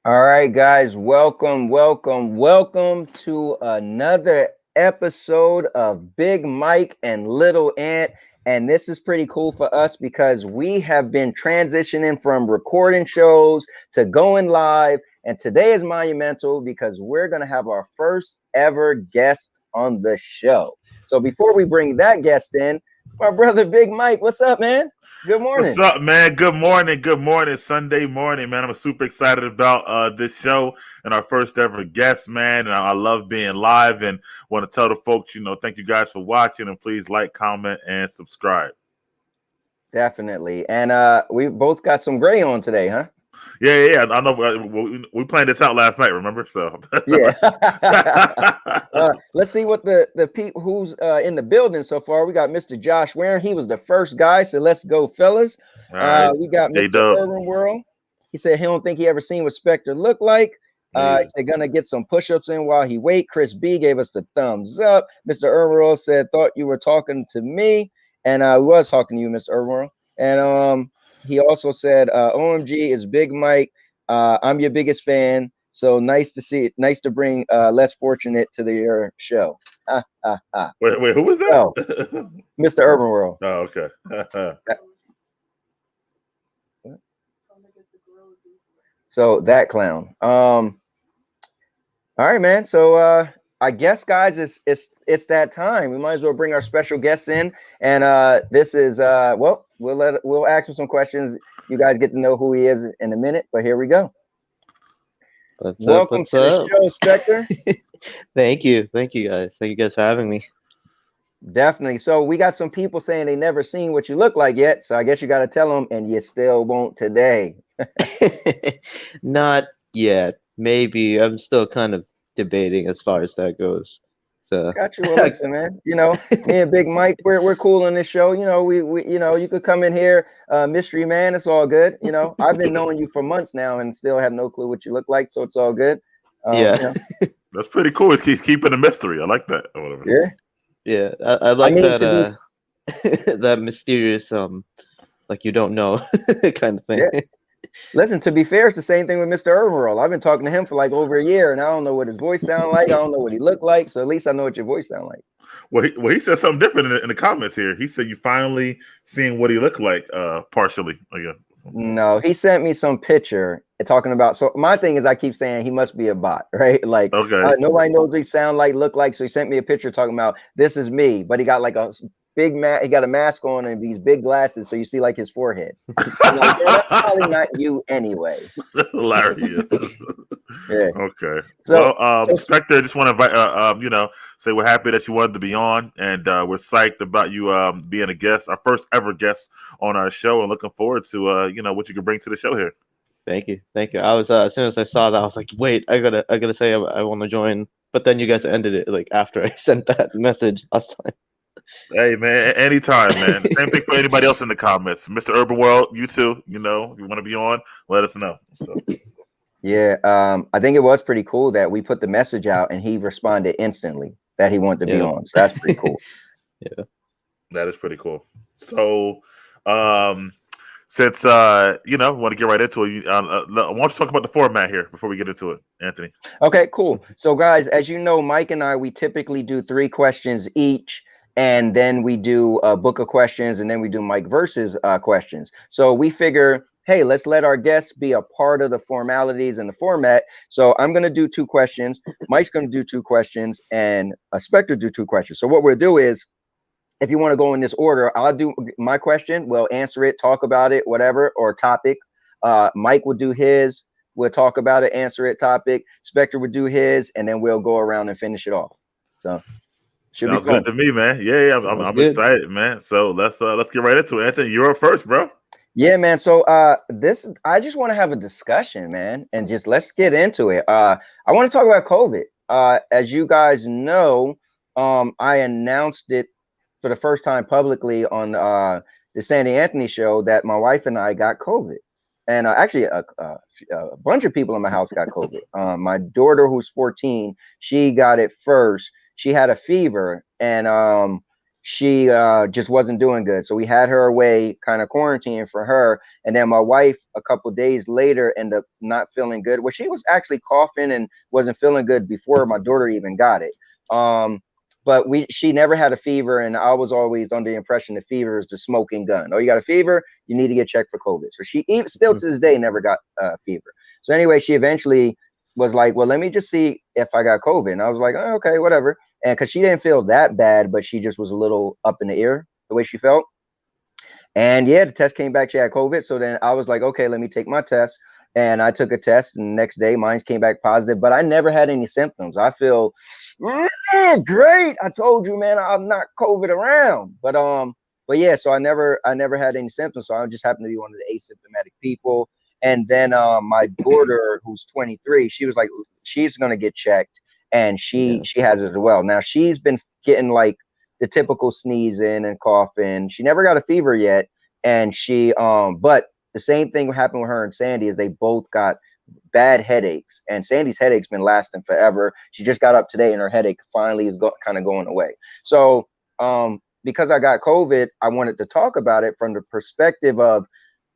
All right, guys, welcome to another episode of Big Mike and Little Ant. And this is pretty cool for us because we have been transitioning from recording shows to going live. And today is monumental because we're going to have our first ever guest on the show. So before we bring that guest in, my brother Big Mike, what's up, man? Good What's morning. up, man? Good morning. Good morning. Sunday morning, man. I'm super excited about this show and our first ever guest, man. And I love being live and want to tell the folks, thank you guys for watching and please like, comment, and subscribe. Definitely. And we both got some gray on today, huh? Yeah. I know we planned this out last night, remember? So, Yeah. Let's see what the people who's in the building so far. We got Mr. Josh Warren. He was the first guy, so let's go, fellas. all right. We got J Mr. Dub. Urban World. He said he don't think he ever seen what Spectre looked like. He said gonna get some push-ups in while he wait. Chris B gave us the thumbs up. Mr. Urban World said thought you were talking to me, and we was talking to you, Mr. Urban World. And he also said OMG is Big Mike. I'm your biggest fan. So nice to see it. Nice to bring less fortunate to your show. Wait, who was So, that? Mr. Urban World. Oh, okay. So that clown. All right, man. So I guess, guys, it's that time. We might as well bring our special guests in, and this is we'll ask him some questions. You guys get to know who he is in a minute, but here we go. Welcome What's to the up? show, Spectre. Thank you guys. Thank you guys for having me. Definitely. So we got some people saying they never seen what you look like yet. So I guess you got to tell them, and you still won't today. Not yet. Maybe I'm still kind of debating as far as that goes. So Got you. Well, listen, man. Me and Big Mike, we're cool on this show. We you could come in here, mystery man. It's all good. I've been knowing you for months now, and still have no clue what you look like. So it's all good. yeah, That's pretty cool. He's keeping a mystery. I like that. Or whatever. Yeah. yeah. I like mean, that. That mysterious like you don't know kind of thing. Yeah. Listen, to be fair, it's the same thing with Mr. Overall. I've been talking to him for like over a year, and I don't know what his voice sound like. I don't know what he looked like. So at least I know what your voice sound like. Well, he said something different in the comments here. He said you finally seeing what he looked like, partially. I guess. No, he sent me some picture talking about. So my thing is, I keep saying he must be a bot, right? Like Okay. nobody knows what he sound like, look like. So he sent me a picture talking about this is me, but he got like a big he got a mask on and these big glasses, so you see like his forehead. I'm like, yeah, that's probably not you anyway. Hilarious. Yeah. Okay. So, Spectre, I just want to invite, say we're happy that you wanted to be on, and we're psyched about you being a guest, our first ever guest on our show, and looking forward to what you can bring to the show here. Thank you. I was as soon as I saw that, I was like, wait, I gotta say I want to join. But then you guys ended it like after I sent that message last time. Hey man, anytime, man. Same thing for anybody else in the comments. Mr. Urban World, you too. If you want to be on, let us know. So. Yeah, I think it was pretty cool that we put the message out and he responded instantly that he wanted to be on. So that's pretty cool. Yeah, that is pretty cool. So, since want to get right into it, why don't you talk about the format here before we get into it, Anthony? Okay, cool. So, guys, as you know, Mike and I, we typically do 3 questions each, and then we do a book of questions, and then we do Mike versus questions. So we figure, hey, let's let our guests be a part of the formalities and the format. So I'm going to do 2 questions. Mike's going to do 2 questions, and Spectre do 2 questions. So what we'll do is, if you want to go in this order, I'll do my question. We'll answer it, talk about it, whatever, or topic. Mike will do his. We'll talk about it, answer it, topic. Spectre would do his, and then we'll go around and finish it off. So should Sounds be fun. good to me, man. Yeah, I'm excited, man. So let's get right into it. Anthony, you're up first, bro. Yeah, man. So I just want to have a discussion, man, and just let's get into it. I want to talk about COVID. As you guys know, I announced it for the first time publicly on the Sandy Anthony show that my wife and I got COVID. And actually, a bunch of people in my house got COVID. My daughter, who's 14, she got it first. She had a fever, and she just wasn't doing good. So we had her away, kind of quarantining for her. And then my wife, a couple days later, ended up not feeling good. Well, she was actually coughing and wasn't feeling good before my daughter even got it. But she never had a fever, and I was always under the impression the fever is the smoking gun. Oh, you got a fever? You need to get checked for COVID. So she still to this day never got a fever. So anyway, she eventually was like, well, let me just see if I got COVID. And I was like, oh, okay, whatever. And because she didn't feel that bad, but she just was a little up in the air the way she felt. And yeah, the test came back, she had COVID. So then I was like, okay, let me take my test. And I took a test, and the next day mine came back positive, but I never had any symptoms. I feel great. I told you, man, I'm not COVID around. But yeah, so I never had any symptoms. So I just happened to be one of the asymptomatic people. And then my daughter, who's 23, she was like, she's gonna get checked, and she has it as well. Now she's been getting like the typical sneezing and coughing. She never got a fever yet, and she but the same thing happened with her and Sandy is they both got bad headaches, and Sandy's headache's been lasting forever. She just got up today and her headache finally is kind of going away. So because I got COVID, I wanted to talk about it from the perspective of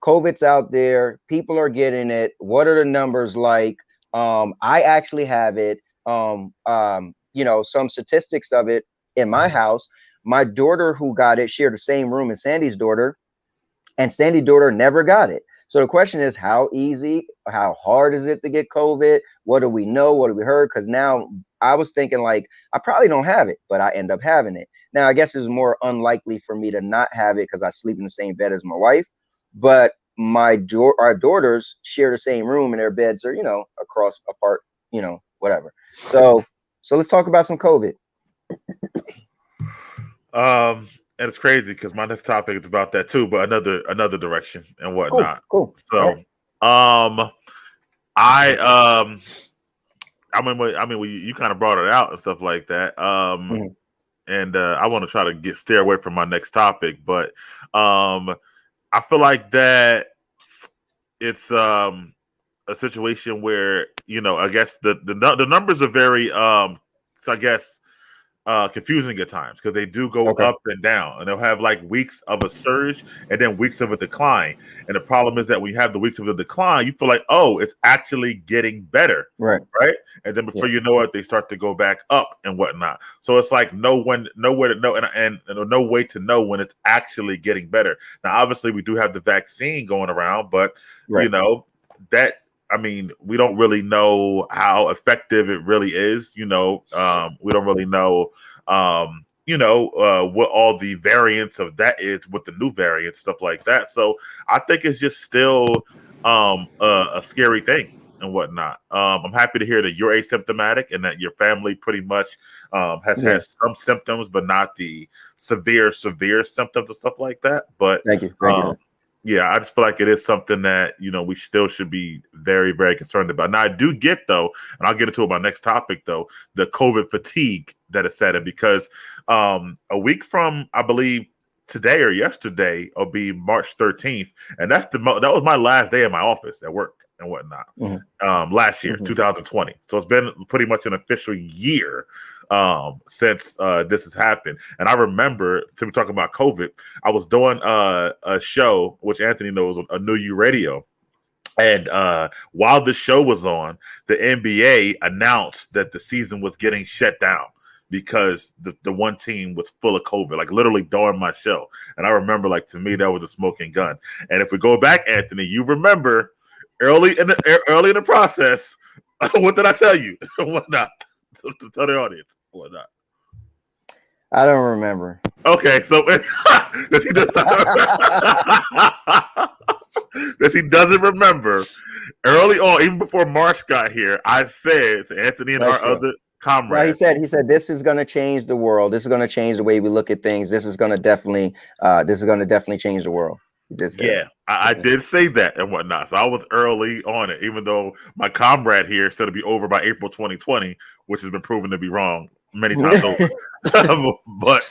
COVID's out there, people are getting it. What are the numbers like? I actually have it. Some statistics of it in my house. My daughter who got it shared the same room as Sandy's daughter, and Sandy's daughter never got it. So the question is, how easy, how hard is it to get COVID? What do we know? What do we heard? Because now I was thinking like, I probably don't have it, but I end up having it. Now, I guess it's more unlikely for me to not have it because I sleep in the same bed as my wife. But our daughters share the same room, and their beds are, across apart, whatever. So let's talk about some COVID. And it's crazy because my next topic is about that too, but another direction and whatnot. Cool. So, right. I mean, you kind of brought it out and stuff like that. And I want to try to steer away from my next topic, but I feel like that it's a situation where I guess the numbers are very confusing at times because they do go up and down, and they'll have like weeks of a surge and then weeks of a decline. And the problem is that when you have the weeks of the decline, you feel like, oh, it's actually getting better, right? And then before you know it, they start to go back up and whatnot. So it's like nowhere to know, and no way to know when it's actually getting better. Now, obviously, we do have the vaccine going around, but that. I mean, we don't really know how effective it really is. We don't really know, what all the variants of that is with the new variants, stuff like that. So I think it's just still a scary thing and whatnot. I'm happy to hear that you're asymptomatic and that your family pretty much has had some symptoms, but not the severe symptoms and stuff like that. But thank you. Yeah, I just feel like it is something that, we still should be very, very concerned about. Now, I do get, though, and I'll get into my next topic, though, the COVID fatigue that is set in, because a week from, I believe, today or yesterday will be March 13th. And that was my last day in my office at work and whatnot last year, 2020. So it's been pretty much an official year since this has happened. And I remember, to be talking about COVID, I was doing a show, which Anthony knows, a New You Radio. And while the show was on, the NBA announced that the season was getting shut down because the one team was full of COVID, like literally during my show. And I remember, like, to me, that was a smoking gun. And if we go back, Anthony, you remember early in the process, what did I tell you? What not? To tell the audience what not. I don't remember. Okay, so that he doesn't remember. Early on, even before March got here, I said to Anthony and other comrades. Well, he said this is going to change the world. This is going to change the way we look at things. This is going to definitely change the world. I did say that and whatnot. So I was early on it, even though my comrade here said it'd be over by April 2020, which has been proven to be wrong many times over. But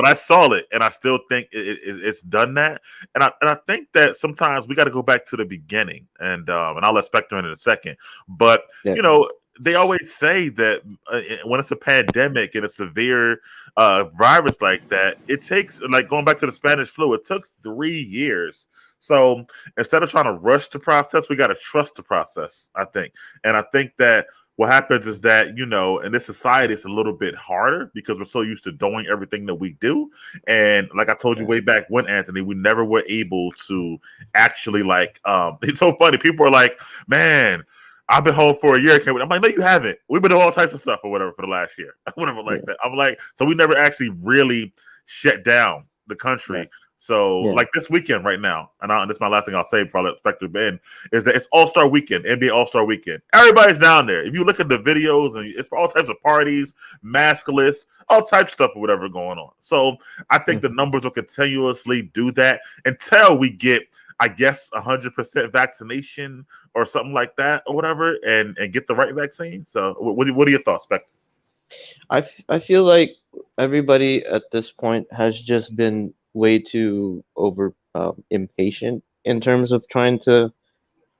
I saw it, and I still think it's done that. And I think that sometimes we got to go back to the beginning, and I'll let Spectre in a second. But they always say that when it's a pandemic and a severe virus like that, it takes, like going back to the Spanish flu, it took 3 years. So instead of trying to rush the process, we got to trust the process, I think. And I think that what happens is that, you know, in this society, it's a little bit harder because we're so used to doing everything that we do. And like I told you way back when, Anthony, we never were able to actually like, it's so funny. People are like, man, I've been home for a year. I'm like, no, you haven't. We've been doing all types of stuff or whatever for the last year. Whatever like that. I'm like, so we never actually really shut down the country. Right. So like this weekend right now, and this is my last thing I'll say before I let Spectre in, is that it's All-Star Weekend, NBA All-Star Weekend. Everybody's down there. If you look at the videos, and it's for all types of parties, maskless, all types of stuff or whatever going on. So I think the numbers will continuously do that until we get, I guess, 100% vaccination or something like that or whatever, and get the right vaccine. So what are your thoughts, Spectre? I feel like everybody at this point has just been way too over impatient in terms of trying to,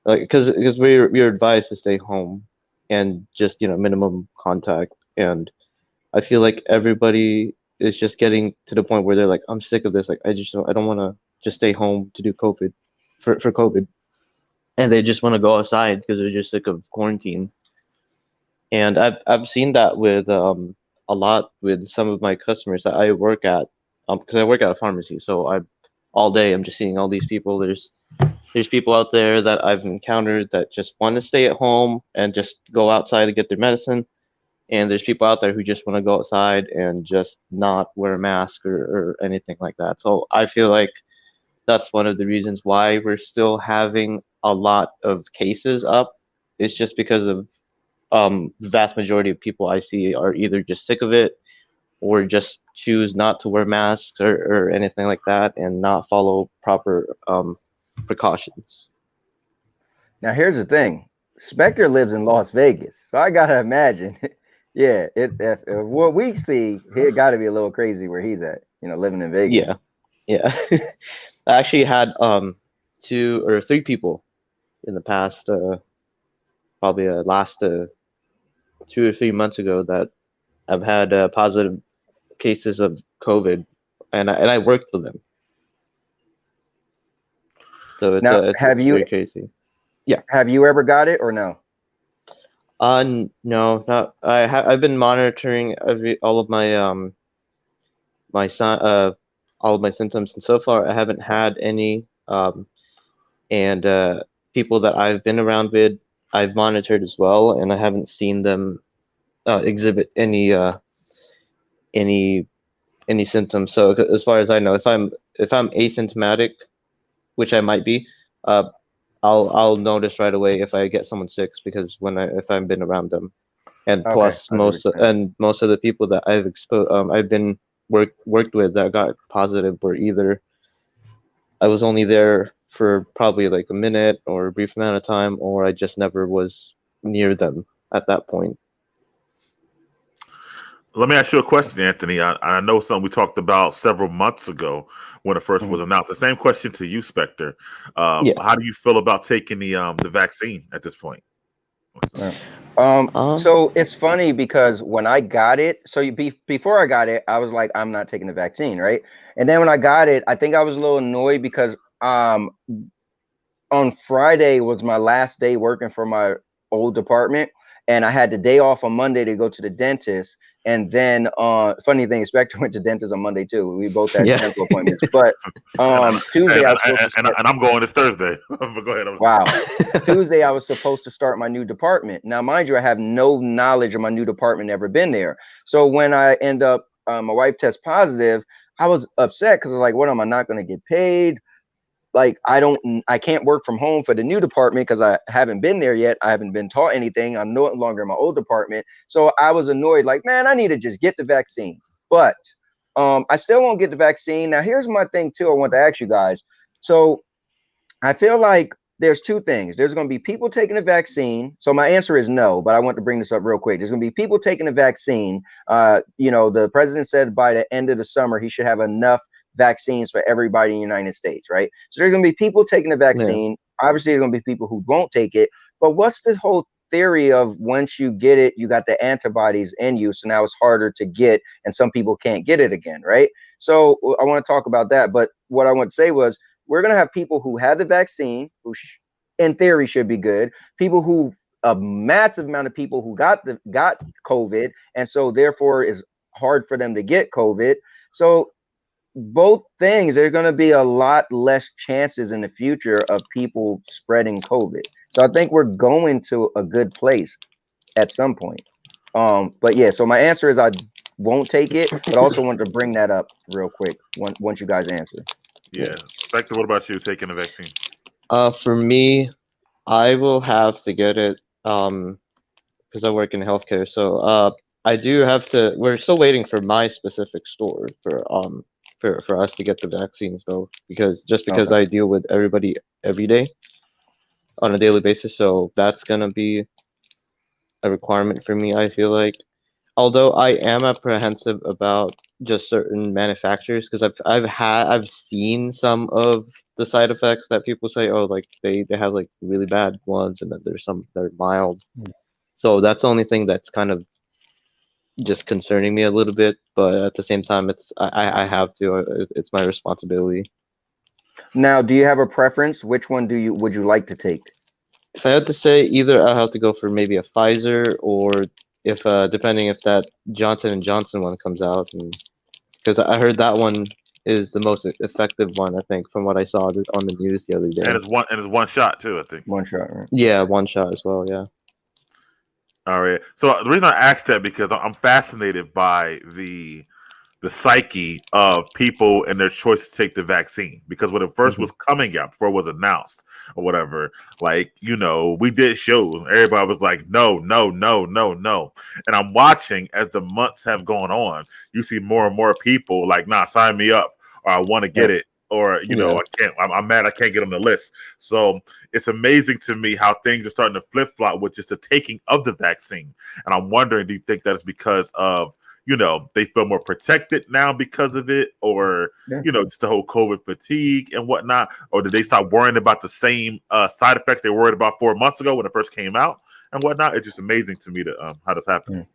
like, because we're advised to stay home and just, you know, minimum contact. And I feel like everybody is just getting to the point where they're like, I'm sick of this. Like, I don't want to just stay home to do COVID for COVID, and they just want to go outside because they're just sick of quarantine. And I've seen that with a lot with some of my customers that I work at, because I work at a pharmacy, so all day I'm just seeing all these people. There's people out there that I've encountered that just want to stay at home and just go outside to get their medicine, and there's people out there who just want to go outside and just not wear a mask or anything like that. So I feel like that's one of the reasons why we're still having a lot of cases up. It's just because of the vast majority of people I see are either just sick of it or just choose not to wear masks or anything like that and not follow proper precautions. Now, here's the thing. Spectre lives in Las Vegas, so I gotta imagine, yeah, if what we see, he got to be a little crazy where he's at, you know, living in Vegas. Yeah. I actually had 2 or 3 people in the past, probably last 2 or 3 months ago that I've had positive cases of COVID, and I worked with them. So it's Now, it's very crazy. Yeah. Have you ever got it or no? No, not. I've been monitoring all of my all of my symptoms, and so far I haven't had any. And people that I've been around with, I've monitored as well, and I haven't seen them exhibit any symptoms. So as far as I know, if I'm asymptomatic, which I might be, I'll notice right away if I get someone sick, because if I've been around them, and Okay, plus most of the people that I've been worked with that got positive were either I was only there for probably like a minute or a brief amount of time, or I just never was near them at that point. Let me ask you a question, Anthony. I know something we talked about several months ago when it first was announced. The same question to you, Spectre. How do you feel about taking the vaccine at this point? So it's funny because when I got it, before I got it, I was like, I'm not taking the vaccine, right? And then when I got it, I think I was a little annoyed because on Friday was my last day working for my old department, and I had the day off on Monday to go to the dentist. And then funny thing, Spectre went to dentist on Monday too. We both had dental appointments. But Tuesday I was supposed to start, and I'm going this Thursday. But go ahead. Wow. Tuesday I was supposed to start my new department. Now, mind you, I have no knowledge of my new department, never been there. So when I end up, my wife tests positive, I was upset because I was like, what am I not going to get paid? Like, I can't work from home for the new department because I haven't been there yet. I haven't been taught anything. I'm no longer in my old department. So I was annoyed, like, man, I need to just get the vaccine. But I still won't get the vaccine. Now, here's my thing too. I want to ask you guys. So I feel like there's 2 things. There's going to be people taking the vaccine. So my answer is no, but I want to bring this up real quick. There's going to be people taking the vaccine. You know, the president said by the end of the summer, he should have enough vaccines for everybody in the United States, right? So there's going to be people taking the vaccine. Obviously, there's going to be people who won't take it. But what's this whole theory of once you get it, you got the antibodies in you, so now it's harder to get, and some people can't get it again, right? So I want to talk about that. But what I want to say was we're going to have people who had the vaccine, who in theory should be good, people who a massive amount of people who got COVID, and so therefore is hard for them to get COVID. So both things, there are going to be a lot less chances in the future of people spreading COVID. So I think we're going to a good place at some point. But yeah, so my answer is I won't take it, but I also wanted to bring that up real quick once you guys answer. Yeah. Spectre, what about you taking the vaccine? For me, I will have to get it because I work in healthcare. So I do have to. We're still waiting for my specific store for us to get the vaccines though, because Okay. I deal with everybody every day on a daily basis, so that's gonna be a requirement for me, I feel like. Although I am apprehensive about just certain manufacturers, because I've seen some of the side effects that people say, oh, like they have like really bad ones, and then there's some that are mild. So that's the only thing that's kind of just concerning me a little bit. But at the same time, I have to. It's my responsibility. Now, do you have a preference? Which one would you like to take? If I had to say, either I'll have to go for maybe a Pfizer, or if depending if that Johnson & Johnson one comes out, and because I heard that one is the most effective one, I think, from what I saw on the news the other day. And it's one shot too, I think. One shot, right? Yeah, one shot as well. Yeah. All right. So the reason I asked that because I'm fascinated by the psyche of people and their choice to take the vaccine. Because when it 1st was coming out, before it was announced or whatever, like, we did shows. Everybody was like, no, no, no, no, no. And I'm watching as the months have gone on, you see more and more people like, nah, sign me up, or I want to get it. Or, I can't, I'm mad I can't get on the list. So it's amazing to me how things are starting to flip flop with just the taking of the vaccine. And I'm wondering, do you think that is because of, they feel more protected now because of it, or, just the whole COVID fatigue and whatnot? Or did they stop worrying about the same side effects they worried about 4 months ago when it first came out and whatnot? It's just amazing to me to how this happened.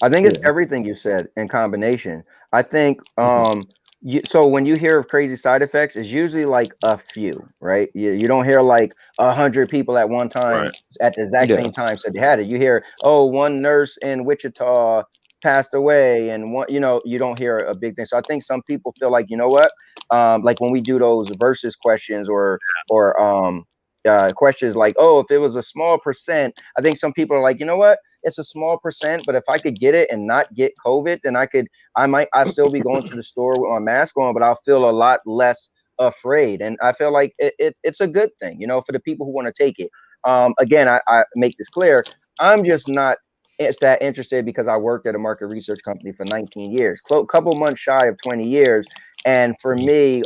I think it's everything you said in combination. I think, so when you hear of crazy side effects, it's usually like a few, right? You don't hear like 100 people at one time at the exact same time said they had it. You hear, oh, one nurse in Wichita passed away, and one, you don't hear a big thing. So I think some people feel like, what, like when we do those versus questions or questions like, oh, if it was a small percent, I think some people are like, what, it's a small percent, but if I could get it and not get COVID, then I'll still be going to the store with my mask on, but I'll feel a lot less afraid. And I feel like it's a good thing, for the people who want to take it. Again, I make this clear. I'm just not that interested because I worked at a market research company for 19 years, couple months shy of 20 years. And for me,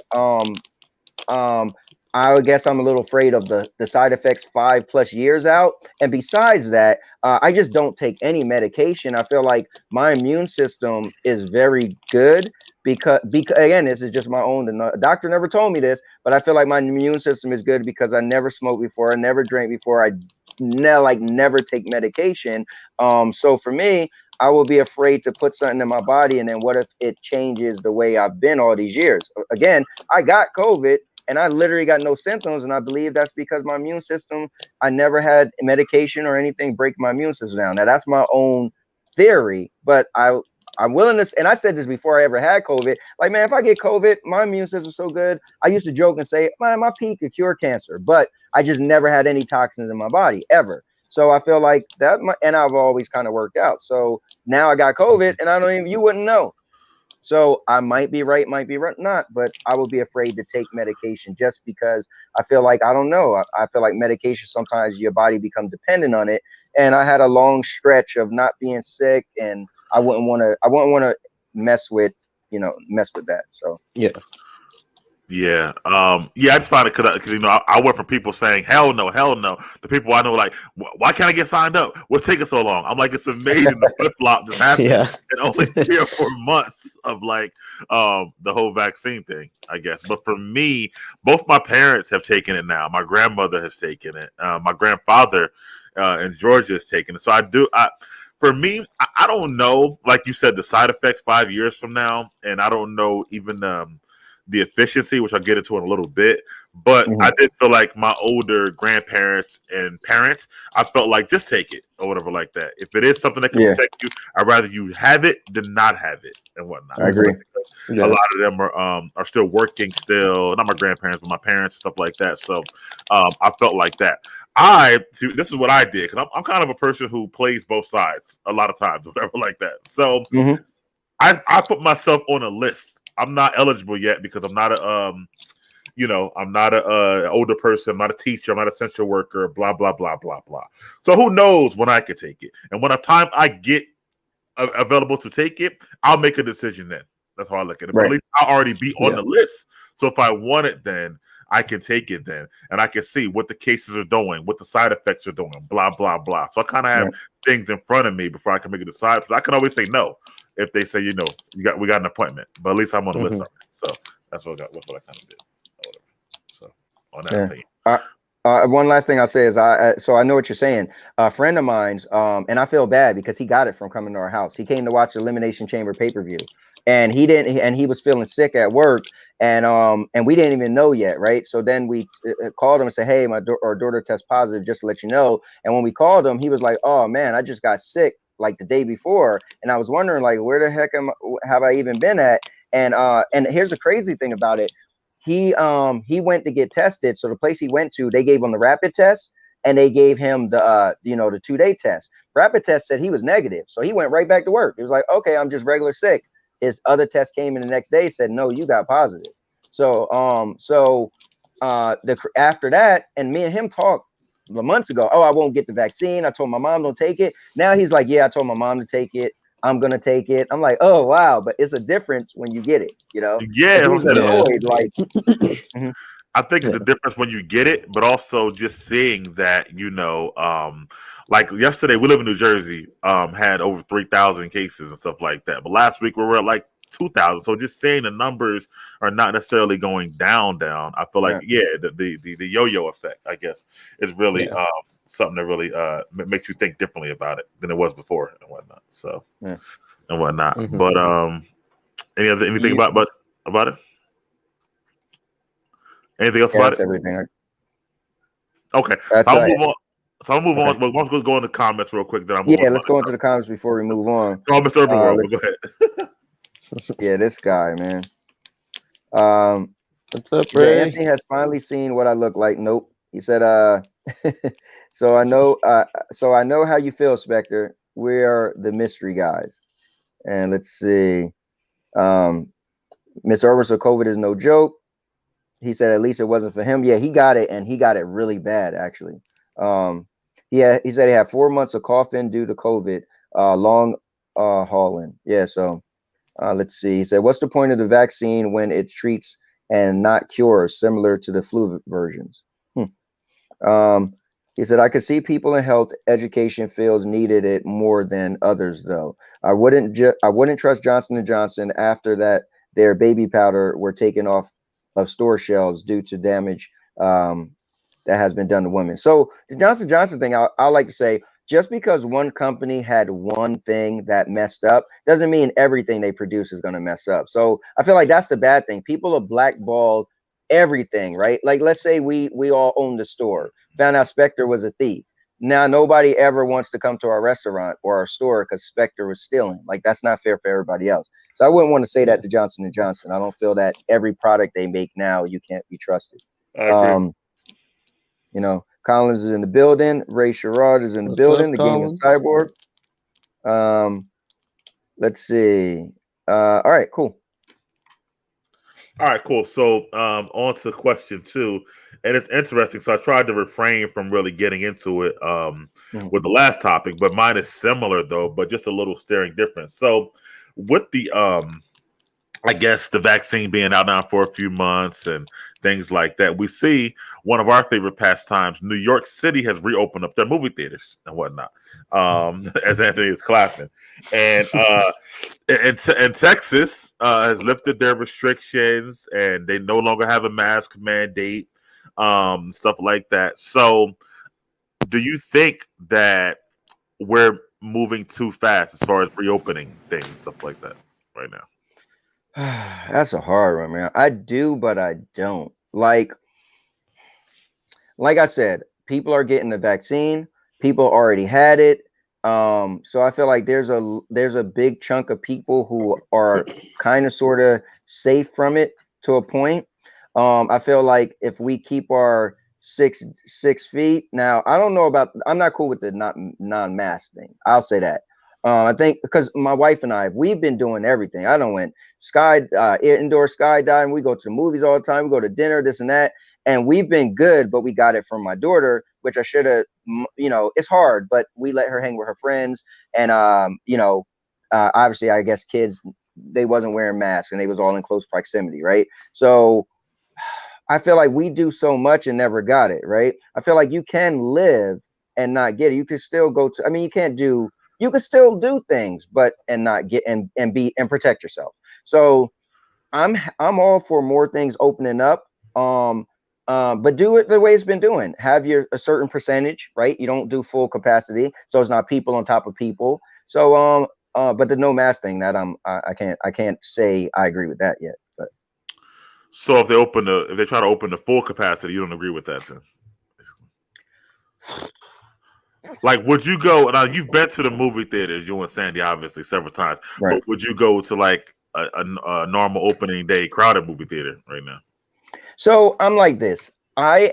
I guess I'm a little afraid of the side effects 5+ years out. And besides that, I just don't take any medication. I feel like my immune system is very good because again, this is just my own. The doctor never told me this, but I feel like my immune system is good because I never smoked before, I never drank before, I never take medication. So for me, I will be afraid to put something in my body, and then what if it changes the way I've been all these years? Again, I got COVID and I literally got no symptoms, and I believe that's because my immune system, I never had medication or anything break my immune system down. Now that's my own theory, but I'm willing to, and I said this before I ever had COVID, like, man, if I get COVID, my immune system is so good. I used to joke and say, man, my pee could cure cancer, but I just never had any toxins in my body ever. So I feel like that, and I've always kind of worked out. So now I got COVID, and you wouldn't know. So I might be right, might be right, not, but I would be afraid to take medication just because I feel like, I don't know. I feel like medication, sometimes your body becomes dependent on it. And I had a long stretch of not being sick, and I wouldn't want to mess with that. So yeah. I just find it because I went from people saying hell no, to people I know like, why can't I get signed up? What's taking so long? I'm like, it's amazing the flip flop just happened in only 3 or 4 months of like the whole vaccine thing, I guess. But for me, both my parents have taken it now. My grandmother has taken it. My grandfather and Georgia is taking it. So for me, I don't know. Like you said, the side effects 5 years from now, and I don't know even the efficiency, which I'll get into in a little bit. But I did feel like my older grandparents and parents, I felt like just take it or whatever like that. If it is something that can protect you, I'd rather you have it than not have it and whatnot. I agree. A lot of them are still working still. Not my grandparents, but my parents, stuff like that. So I felt like that. This is what I did, because I'm kind of a person who plays both sides a lot of times, whatever like that. So I put myself on a list. I'm not eligible yet because I'm not I'm not a older person. I'm not a teacher. I'm not a essential worker. Blah blah blah blah blah. So who knows when I could take it? And when the time I get available to take it, I'll make a decision then. That's how I look at it. But at least I'll already be on the list. So if I want it, then I can take it then, and I can see what the cases are doing, what the side effects are doing, blah blah blah. So I kind of have things in front of me before I can make a decide. Because I can always say no if they say, we got an appointment. But at least I'm on the list. So that's what I kind of did. So on that opinion. One last thing I'll say is I know what you're saying. A friend of mine's, and I feel bad because he got it from coming to our house. He came to watch the Elimination Chamber pay-per-view, and he was feeling sick at work, and we didn't even know yet, right? So then we called him and said, hey, our daughter tests positive, just to let you know. And when we called him, he was like, oh man, I just got sick like the day before, and I was wondering like, where the heck have I even been at? And here's the crazy thing about it. He went to get tested. So the place he went to, they gave him the rapid test, and they gave him the the 2-day test. Rapid test said he was negative, so he went right back to work. It was like, okay, I'm just regular sick. His other test came in the next day, said no, you got positive. So after that, and me and him talked months ago. Oh, I won't get the vaccine. I told my mom don't take it. Now he's like, yeah, I told my mom to take it. I'm gonna take it. I'm like, oh wow, but it's a difference when you get it, Yeah, he's annoyed, like I think it's the difference when you get it, but also just seeing that, like yesterday, we live in New Jersey, had over 3,000 cases and stuff like that. But last week we were at like 2,000. So just seeing the numbers are not necessarily going down. I feel like the yo-yo effect, I guess, is really something that really makes you think differently about it than it was before and whatnot. So and whatnot. But anything about it? Anything else about it? Everything. Okay, I'll move on. So I'll move on. But let's go in the comments real quick. Then let's go into the comments before we move on. Oh, Mr. Urban World, go ahead. Yeah, this guy, man. What's up, Ray? Anthony has finally seen what I look like. Nope. He said, so I know how you feel, Spectre. We are the mystery guys. And let's see. Miss Urban, so COVID is no joke. He said at least it wasn't for him. Yeah, he got it, and he got it really bad, actually. He said he had 4 months of coughing due to COVID, long hauling. Yeah, so let's see. He said, what's the point of the vaccine when it treats and not cures, similar to the flu versions? He said, I could see people in health education fields needed it more than others, though. I wouldn't trust Johnson & Johnson after that their baby powder were taken off of store shelves due to damage that has been done to women. So the Johnson & Johnson thing, I like to say, just because one company had one thing that messed up doesn't mean everything they produce is going to mess up. So I feel like that's the bad thing. People are blackballed everything, right? Like, let's say we all owned the store, found out Spectre was a thief. Now nobody ever wants to come to our restaurant or our store because Spectre was stealing. Like, that's not fair for everybody else. So I wouldn't want to say that to Johnson & Johnson. I don't feel that every product they make now you can't be trusted. I agree. Collins is in the building. Ray Sherrod is in the building. The Gaming Cyborg. Let's see. All right, cool. All right, cool. So on to question 2. And it's interesting. So I tried to refrain from really getting into it with the last topic, but mine is similar though, but just a little staring difference. So with the I guess the vaccine being out now for a few months and things like that, we see one of our favorite pastimes, New York City, has reopened up their movie theaters and whatnot, as Anthony is clapping. And Texas has lifted their restrictions, and they no longer have a mask mandate, stuff like that. So do you think that we're moving too fast as far as reopening things, stuff like that, right now? That's a hard one, man. I do, but I don't. Like I said, people are getting the vaccine. People already had it. So I feel like there's a big chunk of people who are kind of sort of safe from it to a point. I feel like if we keep our 6 feet. Now, I don't know about. I'm not cool with the not non-mask thing. I'll say that. I think because my wife and we've been doing everything. I don't went indoor skydiving. We go to the movies all the time. We go to dinner, this and that. And we've been good, but we got it from my daughter, which I should have, it's hard, but we let her hang with her friends. And, obviously, I guess kids, they wasn't wearing masks and they was all in close proximity, right? So I feel like we do so much and never got it, right? I feel like you can live and not get it. You can still you can still do things, but and not get and protect yourself. So I'm all for more things opening up. But do it the way it's been doing. Have a certain percentage, right? You don't do full capacity, so it's not people on top of people. So but the no mask thing, that I can't say I agree with that yet. But so if they try to open the full capacity, you don't agree with that then? Like, would you go? Now you've been to the movie theaters, you and Sandy, obviously, several times. right. But would you go to like a normal opening day crowded movie theater right now? So I'm like this. I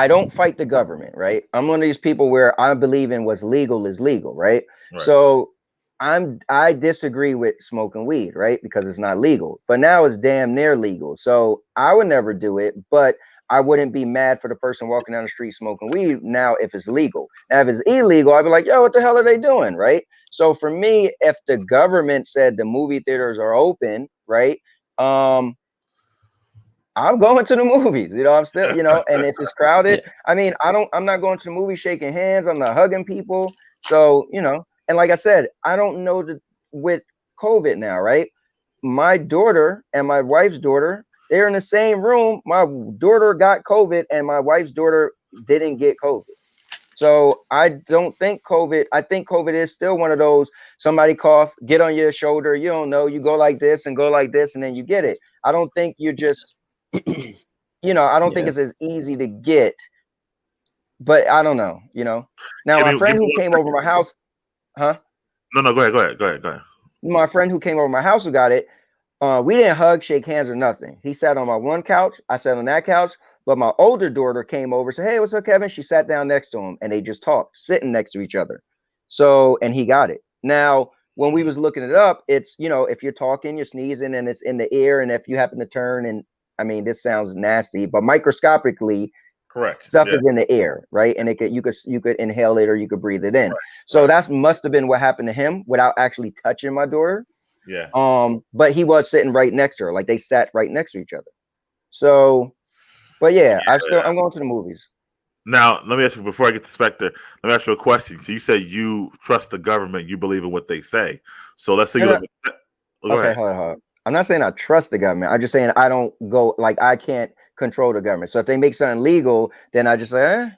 don't fight the government, right? I'm one of these people where I believe in what's legal is legal, right? Right. So I disagree with smoking weed, right? Because it's not legal. But now it's damn near legal. So I would never do it, but I wouldn't be mad for the person walking down the street smoking weed now if it's legal. Now, if it's illegal, I'd be like, yo, what the hell are they doing? Right. So for me, if the government said the movie theaters are open, right? I'm going to the movies, I'm still, and if it's crowded, Yeah. I mean, I'm not going to the movie shaking hands. I'm not hugging people. So, and like I said, I don't know with COVID now, right? My daughter and my wife's daughter, they're in the same room. My daughter got COVID and my wife's daughter didn't get COVID. So I don't think I think COVID is still one of those, somebody cough, get on your shoulder. You don't know, you go like this and go like this, and then you get it. I don't think you just, I don't think it's as easy to get, but I don't know, Now, my friend who came over my house, huh? No, go ahead. My friend who came over my house who got it, we didn't hug, shake hands, or nothing. He sat on my one couch. I sat on that couch. But my older daughter came over, said, "Hey, what's up, Kevin?" She sat down next to him, and they just talked, sitting next to each other. So, and he got it. Now, when we was looking it up, it's, if you're talking, you're sneezing, and it's in the air, and if you happen to turn, and I mean, this sounds nasty, but microscopically, Correct. stuff is in the air, right? And you could inhale it or you could breathe it in. Right. So that must have been what happened to him without actually touching my daughter. Yeah. But he was sitting right next to her, like they sat right next to each other. So, but yeah, I'm going to the movies. Now, let me ask you, before I get to Spectre, let me ask you a question. So you say you trust the government, you believe in what they say. So let's say okay, hold on. I'm not saying I trust the government. I'm just saying I don't go, like, I can't control the government. So if they make something legal, then I just say,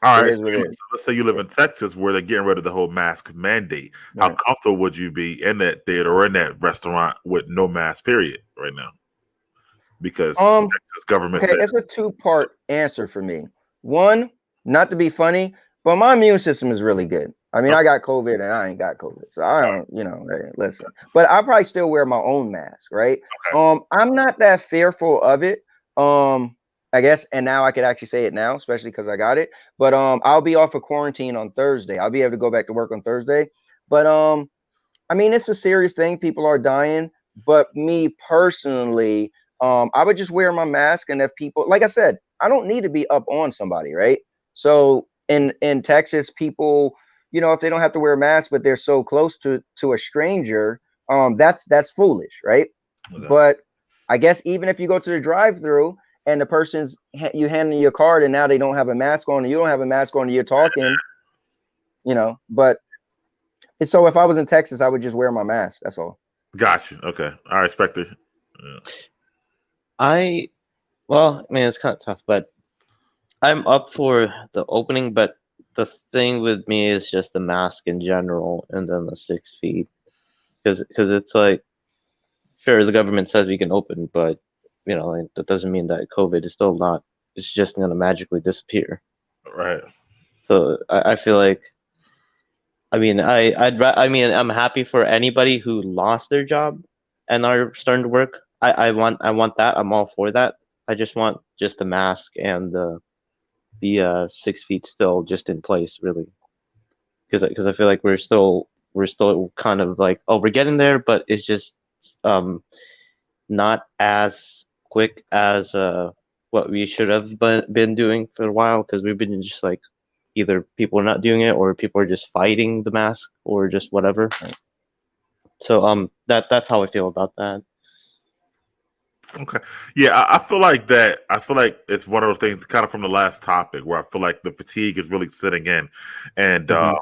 all right. So let's say you live in Texas where they're getting rid of the whole mask mandate. How comfortable would you be in that theater or in that restaurant with no mask, period, right now? Because Texas government said it's a two-part answer for me. One, not to be funny, but my immune system is really good. I mean, I got COVID and I ain't got COVID. So I don't, hey, listen. But I probably still wear my own mask, right? Okay. I'm not that fearful of it. I guess, and now I could actually say it now, especially because I got it. But I'll be off of quarantine on Thursday. I'll be able to go back to work on Thursday. But I mean, it's a serious thing. People are dying. But me personally, I would just wear my mask. And if people, like I said, I don't need to be up on somebody, right? So in Texas, people, if they don't have to wear a mask, but they're so close to a stranger, that's foolish, right? Okay. But I guess even if you go to the drive-through and the person's you handing your card and now they don't have a mask on and you don't have a mask on and you're talking, but so if I was in Texas, I would just wear my mask. That's all. Gotcha. Okay. All right, Spectre. Well, I mean, it's kind of tough, but I'm up for the opening, but the thing with me is just the mask in general, and then the 6 feet, because it's like, sure, the government says we can open, but like, that doesn't mean that COVID is still not. It's just gonna magically disappear. Right. So I feel like, I mean, I mean, I'm happy for anybody who lost their job and are starting to work. I want that. I'm all for that. I just want just the mask and the 6 feet still just in place, really, because I feel like we're still kind of like, oh, we're getting there, but it's just um not as quick as what we should have been doing for a while, because we've been just like, either people are not doing it or people are just fighting the mask or just whatever. So that's how I feel about that. Okay. Yeah, I feel like that. I feel like it's one of those things, kind of from the last topic, where I feel like the fatigue is really sitting in, and Mhm.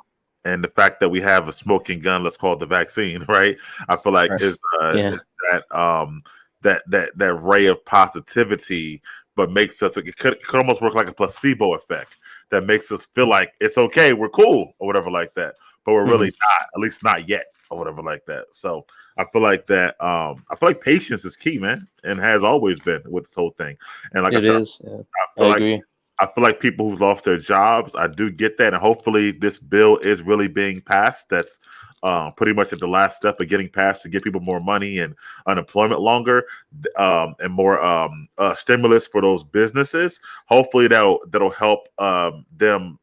and the fact that we have a smoking gun, let's call it the vaccine, right? I feel like Right. Yeah. is that ray of positivity, but makes us, it could almost work like a placebo effect that makes us feel like it's okay, we're cool, or whatever like that, but we're really Mhm. not, at least not yet, or whatever like that. So I feel like that. I feel like patience is key, man, and has always been with this whole thing. And like I It said, is. Yeah. I I feel like agree. people who've lost their jobs, I do get that, and hopefully this bill is really being passed. That's pretty much at the last step of getting passed to give people more money and unemployment longer, and more stimulus for those businesses. Hopefully that'll help them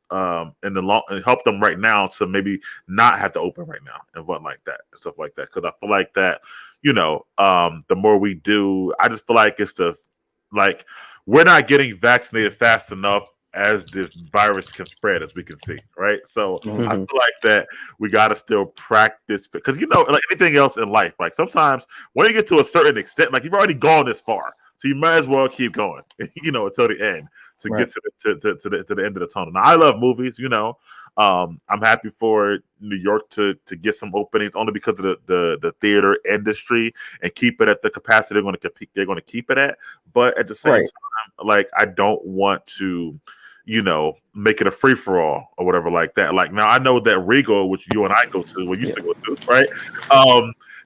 in the long, and help them right now to maybe not have to open right now and what like that and stuff like that. Because I feel like that, the more we do, I just feel like it's the like we're not getting vaccinated fast enough as this virus can spread, as we can see, right? So I Mhm. feel like that we got to still practice, because like anything else in life, like sometimes when you get to a certain extent, like you've already gone this far, so you might as well keep going, until the end, to Right. get to the end of the tunnel. Now I love movies, I'm happy for New York to get some openings, only because of the theater industry, and keep it at the capacity they're going to keep it at. But at the same Right. time, like, I don't want to, make it a free for all or whatever like that. Like, now I know that Regal, which you and I go to, we used Yeah. to go to, right?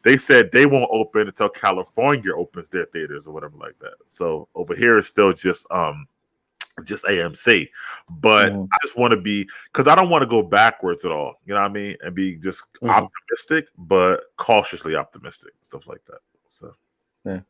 They said they won't open until California opens their theaters or whatever like that. So over here it's still just AMC. But Mhm. I just want to be, because I don't want to go backwards at all. You know what I mean? And be just Mhm. optimistic, but cautiously optimistic, stuff like that. So Yeah.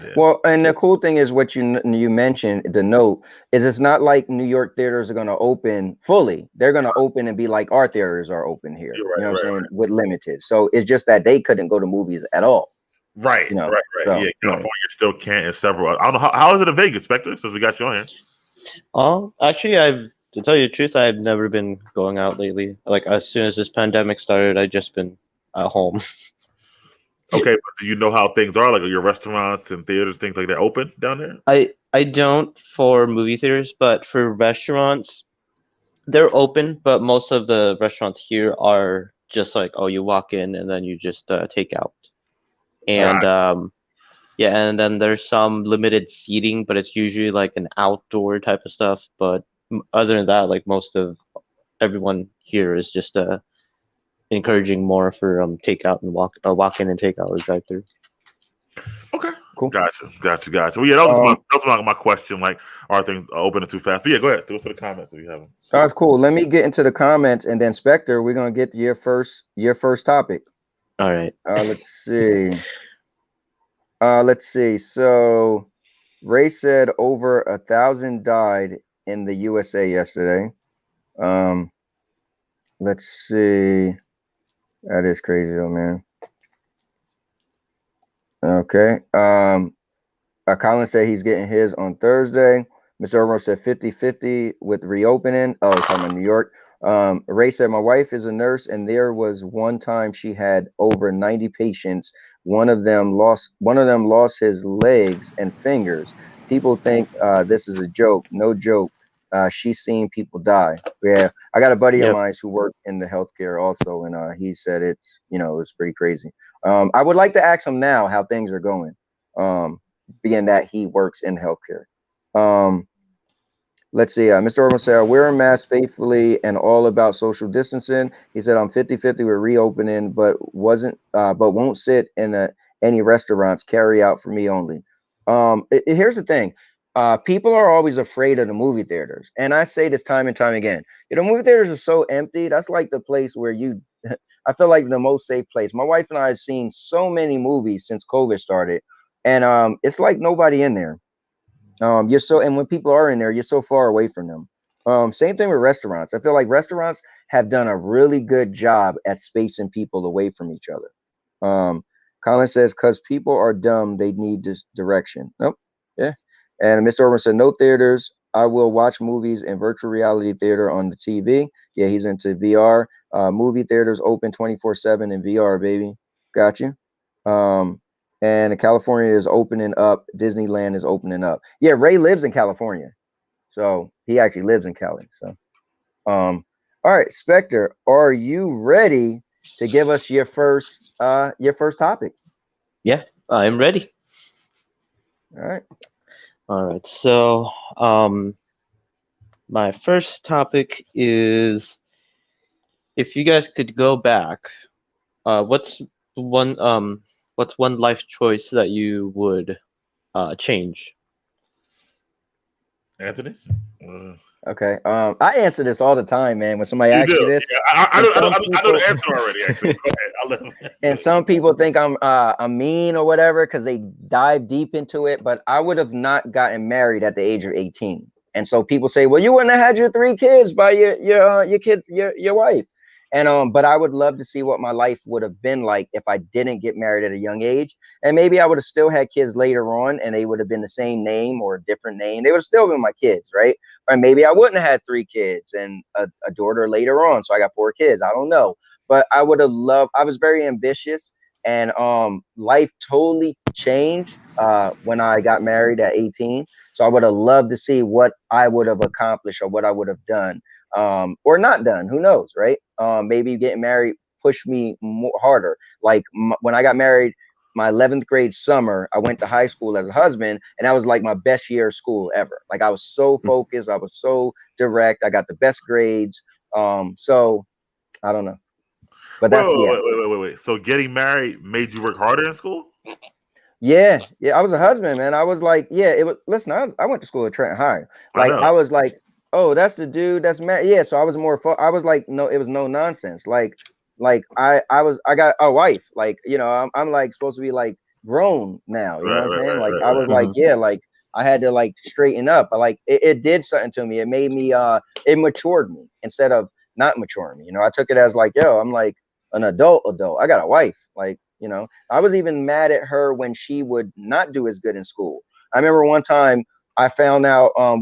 yeah, Well, and the cool thing is what you mentioned, the note is, it's not like New York theaters are going to open fully. They're going to open and be like our theaters are open here. you're You know right, what I'm right, saying? With limited. So it's just that they couldn't go to movies at all. right, You know. right, right. Yeah, So Right. California still can't, and several. I don't know how is it in Vegas, Spectre? Since we got you on here. Actually, to tell you the truth, I've never been going out lately. Like, as soon as this pandemic started, I've just been at home. Okay, but do you know how things are? Like, are your restaurants and theaters, things like that, open down there? I don't for movie theaters, but for restaurants, they're open, but most of the restaurants here are just like, oh, you walk in and then you just take out. And God, yeah, and then there's some limited seating, but it's usually like an outdoor type of stuff. But other than that, like, most of everyone here is just encouraging more for takeout and walk in and takeout or drive through. okay. cool. Gotcha. Well, yeah, that was my Um, that was my question. Like, are things opening too fast? But yeah, go ahead. Go to the comments if you haven't. that's cool. Let me get into the comments, and then Spectre, we're gonna get to your first topic. All right. Let's see. Let's see. So Ray said over 1,000 died in the USA yesterday. Um, let's see. That is crazy though, man. Okay. Colin said he's getting his on Thursday. Mr. Irwin said 50-50 with reopening. Oh, talking about New York. Ray said, my wife is a nurse, and there was one time she had over 90 patients. One of them lost his legs and fingers. People think this is a joke. No joke. She's seen people die. Yeah, I got a buddy of Yep. mine who worked in the healthcare also, and he said it's pretty crazy. I would like to ask him now how things are going. Being that he works in healthcare. Let's see. Mr. Orban said, I wear a mask faithfully and all about social distancing. He said, I'm 50-50 with reopening, but won't sit in any restaurants. Carry out for me only. Here's the thing. People are always afraid of the movie theaters. And I say this time and time again. Movie theaters are so empty. That's like the place where I feel like the most safe place. My wife and I have seen so many movies since COVID started. And it's like nobody in there. And when people are in there, you're so far away from them. Same thing with restaurants. I feel like restaurants have done a really good job at spacing people away from each other. Colin says, because people are dumb, they need this direction. Nope. Yeah. And Mr. Orban said, no theaters. I will watch movies in virtual reality theater on the TV. Yeah, he's into VR. Movie theaters open 24/7 in VR, baby. Got you. And California is opening up. Disneyland is opening up. Yeah, Ray lives in California, so he actually lives in Cali. So, all right, Spectre, are you ready to give us your first topic? Yeah, I'm ready. All right. All right. So, my first topic is, if you guys could go back, what's one life choice that you would change? Anthony? Okay. I answer this all the time, man. When somebody You asks me do. this, Yeah, I know the people, answer already, actually. Go ahead. I'll let him. and some people think I'm mean or whatever because they dive deep into it. But I would have not gotten married at the age of 18. And so people say, well, you wouldn't have had your 3 kids by your kids, your wife. And but I would love to see what my life would have been like if I didn't get married at a young age. And maybe I would have still had kids later on, and they would have been the same name or a different name. They would have still been my kids, right? Or maybe I wouldn't have had 3 kids and a daughter later on. So I got 4 kids. I don't know. But I would have loved, I was very ambitious, and life totally changed when I got married at 18. So I would have loved to see what I would have accomplished or what I would have done, or not done. Who knows, right? Maybe getting married pushed me more harder. Like when I got married, my 11th grade summer, I went to high school as a husband, and that was like my best year of school ever. Like I was so focused, I was so direct, I got the best grades. So I don't know, but that's Wait. So getting married made you work harder in school? Yeah. I was a husband, man. I was like, yeah, it was. Listen, I went to school at Trenton High. I Like, know. I was like, oh, that's the dude that's married. Yeah. So I was more. I was like, no, it was no nonsense. Like I got a wife. Like, I'm like supposed to be like grown now. You know what I'm saying? Like, I was like, yeah, like I had to like straighten up. But like, it did something to me. It made me. It matured me instead of not maturing me. I took it as like, yo, I'm like an adult. I got a wife. Like. I was even mad at her when she would not do as good in school. I remember one time I found out I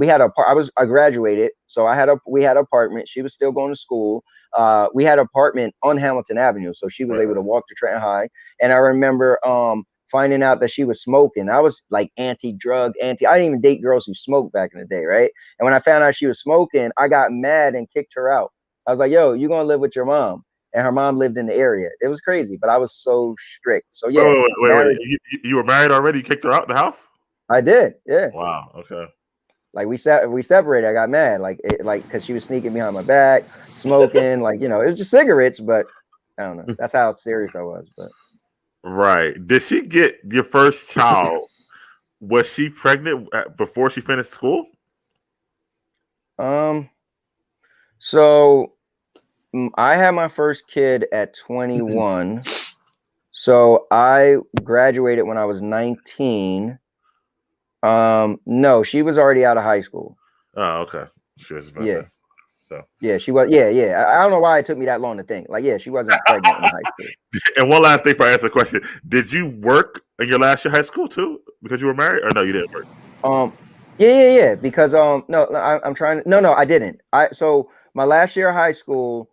graduated, so we had an apartment. She was still going to school. We had an apartment on Hamilton Avenue, so she was able to walk to Trenton High. And I remember finding out that she was smoking. I was like anti-drug, I didn't even date girls who smoked back in the day, right? And when I found out she was smoking, I got mad and kicked her out. I was like, yo, you're gonna live with your mom. And her mom lived in the area. It was crazy, but I was so strict. So yeah, wait. You were married already? You kicked her out of the house? I did. Yeah. Wow. Okay. Like we separated. I got mad, because she was sneaking behind my back, smoking. Like it was just cigarettes, but I don't know. That's how serious I was. But right. Did she get your first child? Was she pregnant before she finished school? So I had my first kid at 21. So I graduated when I was 19. No, she was already out of high school. Oh, okay. Yeah. That. So yeah, she was. Yeah. I don't know why it took me that long to think. Like, yeah, she wasn't pregnant in high school. And one last thing before I answer the question: did you work in your last year of high school too? Because you were married, or no, you didn't work? Yeah. Because no, I'm trying. No, I didn't. So my last year of high school,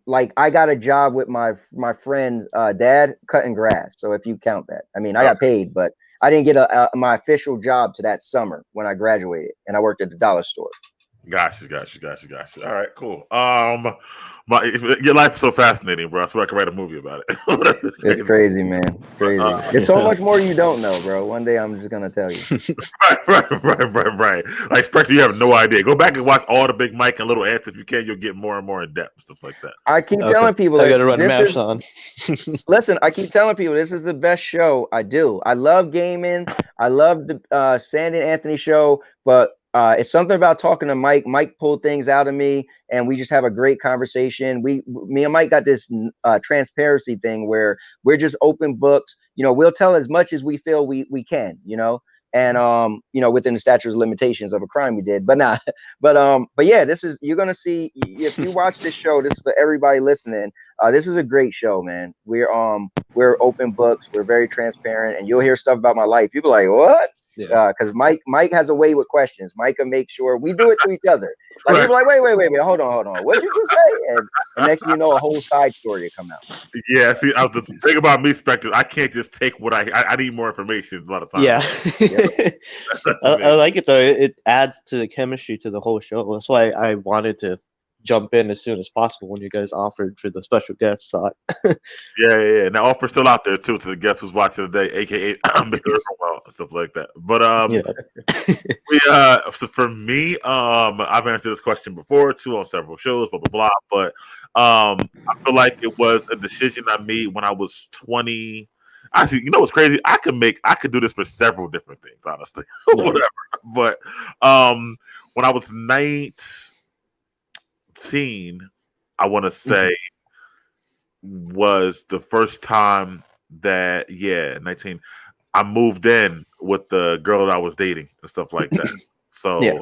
like I got a job with my friend's dad cutting grass. So if you count that, I mean, I got paid, but I didn't get my official job to that summer when I graduated, and I worked at the dollar store. Gotcha. All right, cool. Your life is so fascinating, bro. I swear I could write a movie about it. It's crazy, man. It's crazy. There's so much more you don't know, bro. One day I'm just gonna tell you. Right. Like Spectre, you have no idea. Go back and watch all the Big Mike and Little Ants if you can. You'll get more and more in depth and stuff like that. I keep telling people I that gotta run this maps is. on. Listen, I keep telling people this is the best show I do. I love gaming. I love the Sandy and Anthony show, but it's something about talking to Mike. Mike pulled things out of me, and we just have a great conversation. Me and Mike got this transparency thing where we're just open books. You know, we'll tell as much as we feel we can. You know, and you know, within the statute of limitations of a crime we did. But nah, but yeah, this is you're gonna see if you watch this show. This is for everybody listening. This is a great show, man. We're open books. We're very transparent, and you'll hear stuff about my life. People are like, what? Yeah. Because Mike has a way with questions. Mike can make sure we do it to each other. Like people are like, wait, hold on. What'd you just say? And next thing you know, a whole side story will come out. Yeah, see, the thing about me, Spectre, I can't just take what I need more information a lot of times. Yeah. I like it though. It adds to the chemistry to the whole show. That's why I wanted to jump in as soon as possible when you guys offered for the special guest slot. Yeah. Now offer's still out there too to the guest who's watching today, aka Mr. Irwell and stuff like that. But so for me, I've answered this question before too on several shows, blah blah blah. But I feel like it was a decision I made when I was 20. Actually, you know what's crazy? I could do this for several different things, honestly. Whatever. But when I was 19, I want to say was the first time that 19 I moved in with the girl that I was dating and stuff like that. So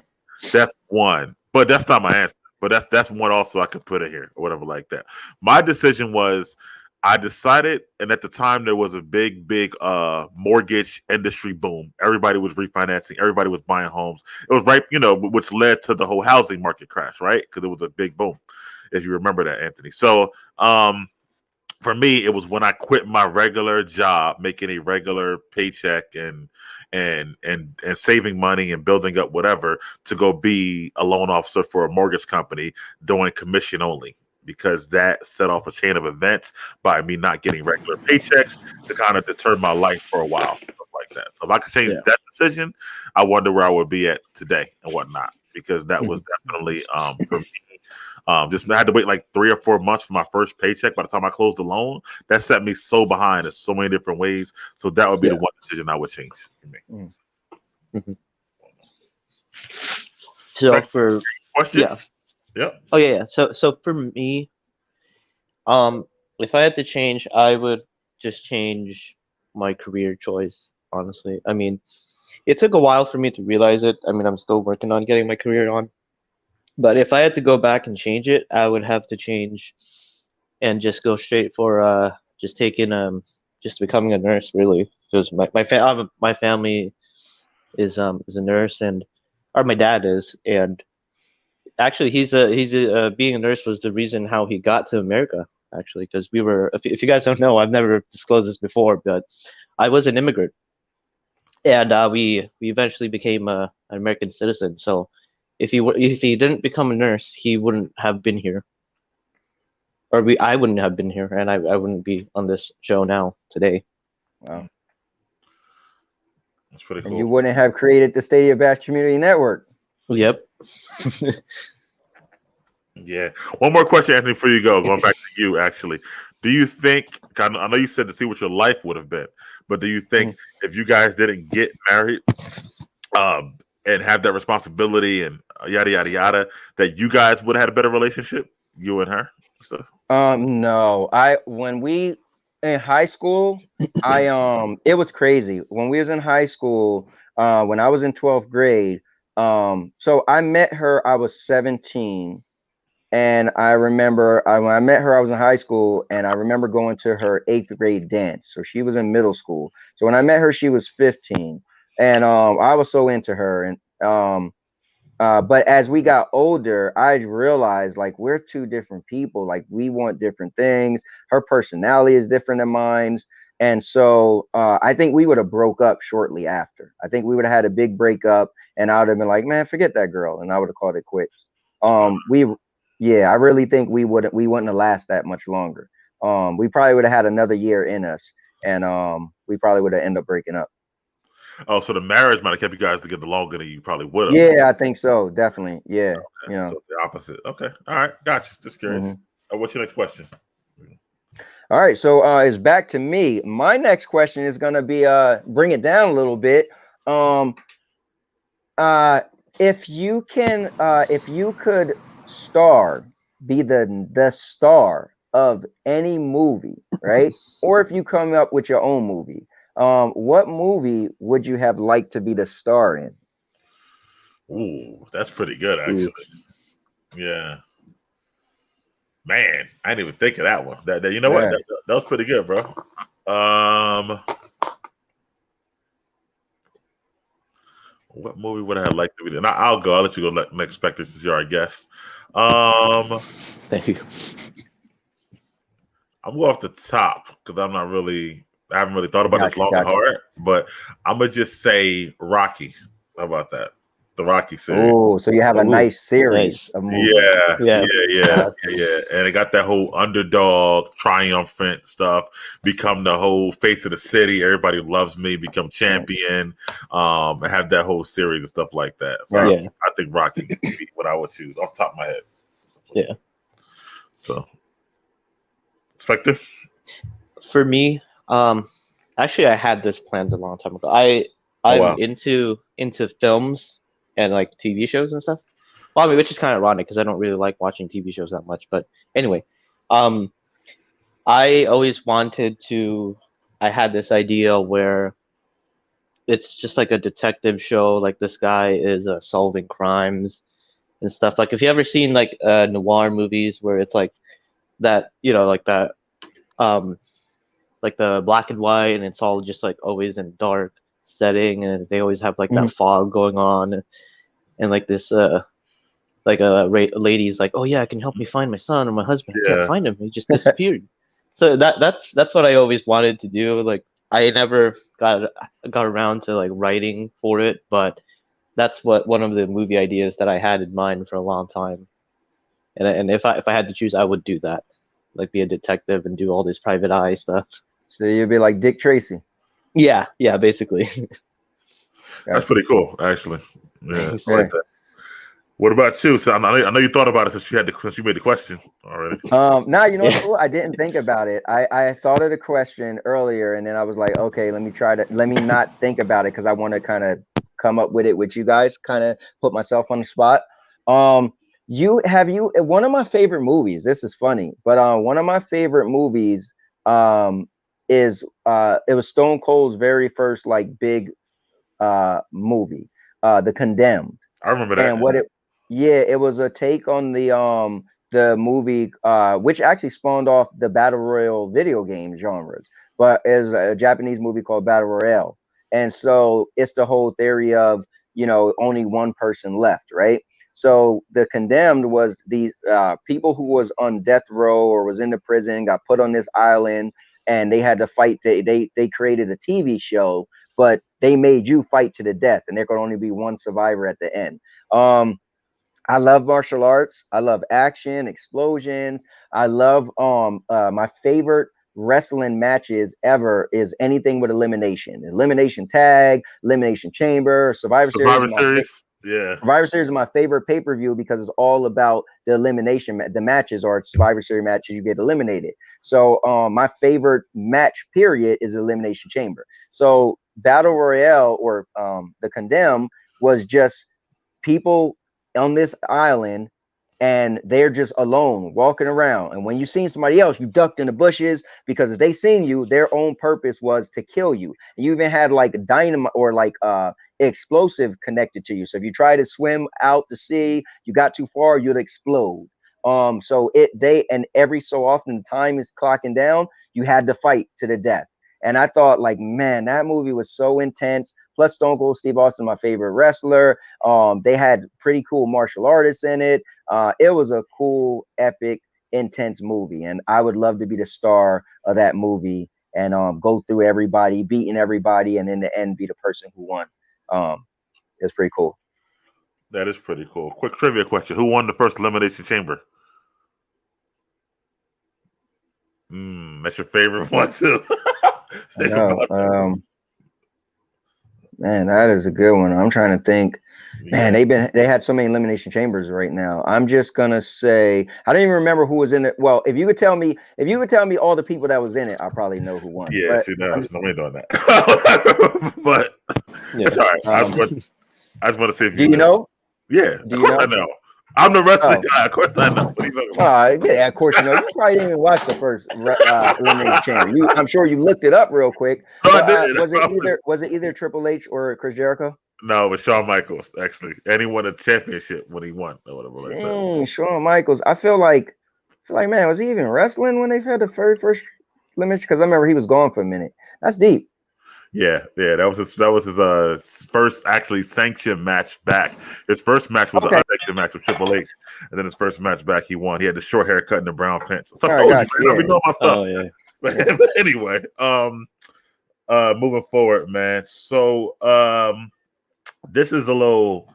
that's one, but that's not my answer. But that's one also I could put in here or whatever like that. My decision was I decided, and at the time there was a big mortgage industry boom. Everybody was refinancing. Everybody was buying homes. It was right, which led to the whole housing market crash, right? Because it was a big boom, if you remember that, Anthony. So for me, it was when I quit my regular job, making a regular paycheck and saving money and building up whatever to go be a loan officer for a mortgage company doing commission only. Because that set off a chain of events by me not getting regular paychecks to kind of deter my life for a while, stuff like that. So if I could change that decision, I wonder where I would be at today and whatnot. Because that was definitely for me. Just I had to wait like 3 or 4 months for my first paycheck. By the time I closed the loan, that set me so behind in so many different ways. So that would be the one decision I would change for me. So for question. Yep. Oh yeah. So for me, if I had to change, I would just change my career choice. Honestly, I mean, it took a while for me to realize it. I mean, I'm still working on getting my career on. But if I had to go back and change it, I would have to change and just go straight for just becoming a nurse, really, because my family is a nurse, or my dad is, and actually being a nurse was the reason how he got to America, actually, because if you guys don't know, I've never disclosed this before, but I was an immigrant, and we eventually became an American citizen. So if he didn't become a nurse, he wouldn't have been here, or I wouldn't have been here, and I wouldn't be on this show now today. Wow, that's pretty cool. And you wouldn't have created the Stadia Bash Community Network. Yep. Yeah. One more question, Anthony, before you go. Going back to you, actually. Do you think, I know you said to see what your life would have been, but do you think if you guys didn't get married and have that responsibility and yada, yada, yada, that you guys would have had a better relationship, you and her? Stuff? No. When we in high school, it was crazy. When we was in high school, when I was in 12th grade, so I met her, I was 17. And I remember when I met her, I was in high school, and I remember going to her 8th grade dance. So she was in middle school. So when I met her, she was 15, and I was so into her. And but as we got older, I realized like we're two different people. Like we want different things. Her personality is different than mine, And so I think we would have broke up shortly after. I think we would have had a big breakup, and I would have been like, man, forget that girl, and I would have called it quits. Yeah, I really think we wouldn't have lasted that much longer. We probably would have had another year in us, and we probably would have ended up breaking up. Oh, so the marriage might have kept you guys together longer than you probably would have. Yeah, I think so. Definitely. Yeah. Okay. So the opposite. Okay. All right. Gotcha. Just curious. Mm-hmm. What's your next question? All right. So it's back to me. My next question is gonna be bring it down a little bit. If you could be the star of any movie, right? Or if you come up with your own movie, what movie would you have liked to be the star in? Ooh, that's pretty good, actually. Yeah. Man, I didn't even think of that one. That you know what? That was pretty good, bro. What movie would I like to be in? I'll go. I'll let you go next, Spectre, since you're our guest. Thank you. I'm going off the top because I haven't really thought about this long and hard, but I'm gonna just say Rocky. How about that? The Rocky series. Oh, so you have a nice series of movies. Yeah. And it got that whole underdog, triumphant stuff. Become the whole face of the city. Everybody loves me. Become champion. And have that whole series and stuff like that. So I think Rocky would be what I would choose off the top of my head. Yeah. So, Spectre? For me, actually, I had this planned a long time ago. I'm into films and like TV shows and stuff. Well, I mean, which is kind of ironic because I don't really like watching TV shows that much. But anyway, I always wanted to. I had this idea where it's just like a detective show. Like this guy is solving crimes and stuff. Like if you ever seen like noir movies where it's like that, like that, like the black and white, and it's all just like always in dark setting, and they always have like that fog going on, and like this like a lady's like, oh yeah, can you help me find my son or my husband? I can't find him, he just disappeared. So that's what I always wanted to do. Like I never got around to like writing for it, but that's what one of the movie ideas that I had in mind for a long time. And if I had to choose, I would do that, like be a detective and do all this private eye stuff. So you'd be like Dick Tracy. Yeah, basically. That's pretty cool, actually. Yeah, I like that. What about you? So I know you thought about it since you made the question already. Now you know what's cool? I didn't think about it. I thought of the question earlier, and then I was like, okay, let me not think about it because I want to kind of come up with it with you guys, kind of put myself on the spot. One of my favorite movies, this is funny, but one of my favorite movies is it was Stone Cold's very first like big movie, The Condemned. I remember that. And it was a take on the movie, which actually spawned off the battle royale video game genres, but is a Japanese movie called Battle Royale. And so it's the whole theory of, only one person left, right? So The Condemned was these people who was on death row or was in the prison, got put on this island, and they had to fight. They created a TV show, but they made you fight to the death, and there could only be one survivor at the end. I love martial arts. I love action, explosions. I love my favorite wrestling matches ever is anything with elimination tag, elimination chamber, Survivor Series. Survivor Series is my favorite pay-per-view because it's all about the elimination. The matches are Survivor Series matches, you get eliminated. So my favorite match period is elimination chamber. So Battle Royale or The Condemned was just people on this island, and they're just alone walking around. And when you seen somebody else, you ducked in the bushes because if they seen you, their own purpose was to kill you. And you even had like dynamite or like explosive connected to you. So if you try to swim out to sea, you got too far, you'd explode. So every so often the time is clocking down, you had to fight to the death. And I thought, like, man, that movie was so intense. Plus, Stone Cold Steve Austin, my favorite wrestler. They had pretty cool martial artists in it. It was a cool, epic, intense movie. And I would love to be the star of that movie and go through everybody, beating everybody, and in the end be the person who won. It's pretty cool. That is pretty cool. Quick trivia question: who won the first Elimination Chamber? That's your favorite one too. No, man, that is a good one. I'm trying to think. Man, they had so many elimination chambers right now. I'm just gonna say I don't even remember who was in it. Well, if you could tell me all the people that was in it, I probably know who won. Yeah, but see, no, nobody doing that. But it's all right. I just want to see if do you know? Yeah, of course I know. I'm the wrestling guy. Of course I know. What are you talking about? Yeah, of course you know. You probably didn't even watch the first elimination chamber. I'm sure you looked it up real quick. No, but, I did. Was it either Triple H or Chris Jericho? No, it was Shawn Michaels, actually. And he won a championship when he won, or whatever like that. Shawn Michaels. I feel like, man, was he even wrestling when they had the very first elimination? Because I remember he was gone for a minute. That's deep. Yeah, that was his first actually sanctioned match back. His first match was an unsanctioned match with Triple H, and then his first match back he won. He had the short haircut and the brown pants. So I told you, man, I'll be doing my stuff. Oh, yeah. But anyway, moving forward, man. So this is a little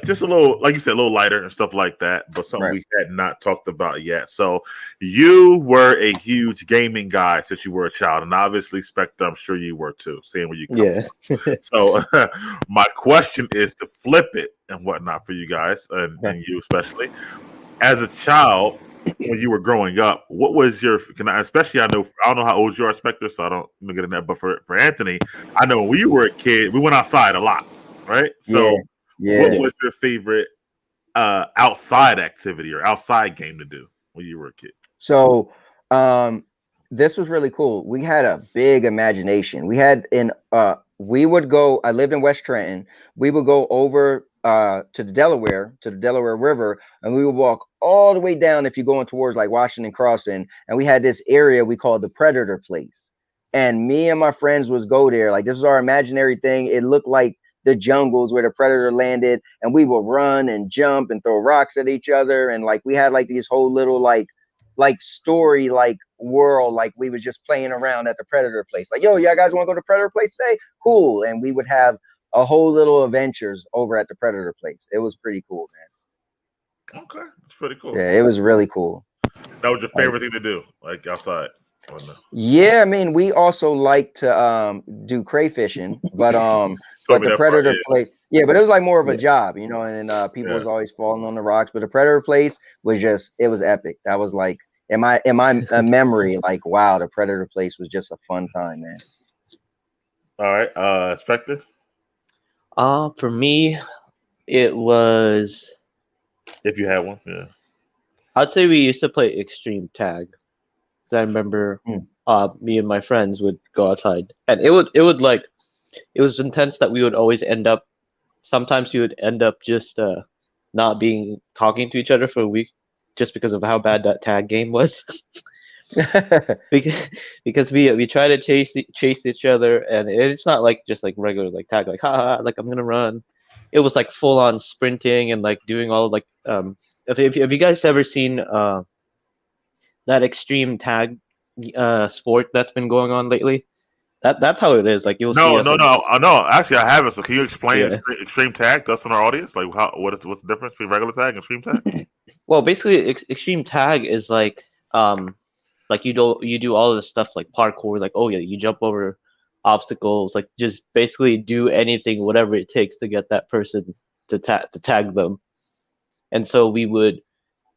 just a little, like you said, a little lighter and stuff like that, but something we had not talked about yet. So you were a huge gaming guy since you were a child, and obviously Spectre, I'm sure you were too, seeing where you come from. So my question is to flip it and whatnot for you guys, and you especially. As a child, when you were growing up, what was your, especially I don't know how old you are, Spectre, so I don't get in that, but for Anthony, I know when we were a kid, we went outside a lot, right? So what was your favorite outside activity or outside game to do when you were a kid? So this was really cool. We had a big imagination. We had we would go, I lived in West Trenton. We would go over to the Delaware River, and we would walk all the way down if you're going towards like Washington Crossing. And we had this area we called the Predator Place. And me and my friends would go there. Like, this was our imaginary thing. It looked like the jungles where the Predator landed, and we would run and jump and throw rocks at each other. And like, we had like these whole little like story, like world, like we were just playing around at the Predator Place. Like, yo, y'all guys want to go to Predator Place today? Cool. And we would have a whole little adventures over at the Predator Place. It was pretty cool, man. Okay, it's pretty cool. Yeah, it was really cool. That was your favorite thing to do, like outside? Yeah, I mean, we also like to do crayfishing, but the Predator Place, but it was like more of a job, you know, and people was always falling on the rocks. But the Predator Place was just, it was epic. That was like in my memory, like, wow, the Predator Place was just a fun time, man. All right, Spectre. For me, it was, if you had one, I'd say we used to play extreme tag. I remember me and my friends would go outside, and it was intense that we would always end up, sometimes we would end up just not talking to each other for a week just because of how bad that tag game was. because we try to chase each other, and it's not like just like regular like tag, like ha, like I'm gonna run. It was like full on sprinting and like doing all like have you guys ever seen that extreme tag sport that's been going on lately? That's how it is. Like you'll see us. No. Actually, I haven't. So can you explain extreme tag to us in our audience? Like what's the difference between regular tag and extreme tag? Well, basically, extreme tag is like you do all of the stuff like parkour, like you jump over obstacles, like just basically do anything, whatever it takes to get that person to tag them. And so we would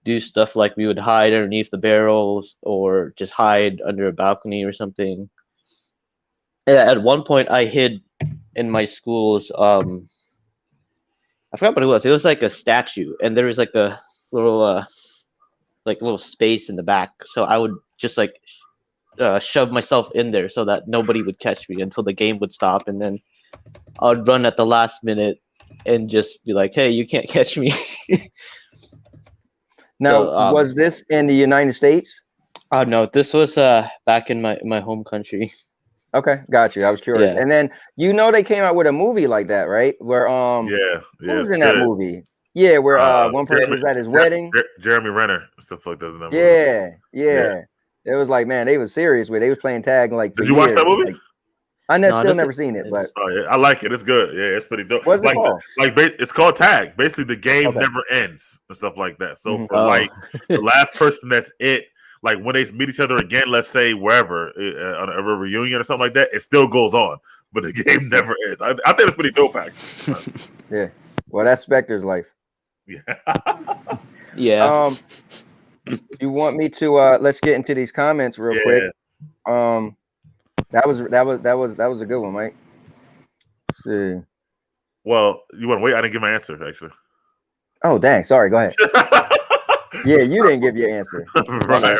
do stuff like we would hide underneath the barrels or just hide under a balcony or something. At one point, I hid in my school's I forgot what it was. It was like a statue, and there was like a little little space in the back. So I would just like shove myself in there so that nobody would catch me until the game would stop, and then I would run at the last minute and just be like, "Hey, you can't catch me." Now, so, was this in the United States? No, this was back in my home country. Okay, got you. I was curious. Yeah. And then they came out with a movie like that, right? Where who was in that movie? Yeah, where one person was at his wedding. Jeremy Renner, stuff like that. Yeah. It was like, man, they was serious with it. They was playing tag like for Did you watch years. that movie? Like, I No, I still don't never think seen it, but Oh, yeah, I like it. It's good. Yeah, it's pretty dope. what's it called? It's called tag. Basically, the game Okay. never ends and stuff like that. So Mhm. for like the last person that's it, like when they meet each other again, let's say wherever on a reunion or something like that, it still goes on, but the game never ends. I think it's pretty dope, actually. Yeah. Well, that's Spectre's life. Yeah. Yeah. You want me to let's get into these comments real Yeah. quick. That was a good one, Mike. Let's see. Well, you want to wait? I didn't give my answer actually. Oh, dang. Sorry. Go ahead. Yeah, you didn't give your answer. Right.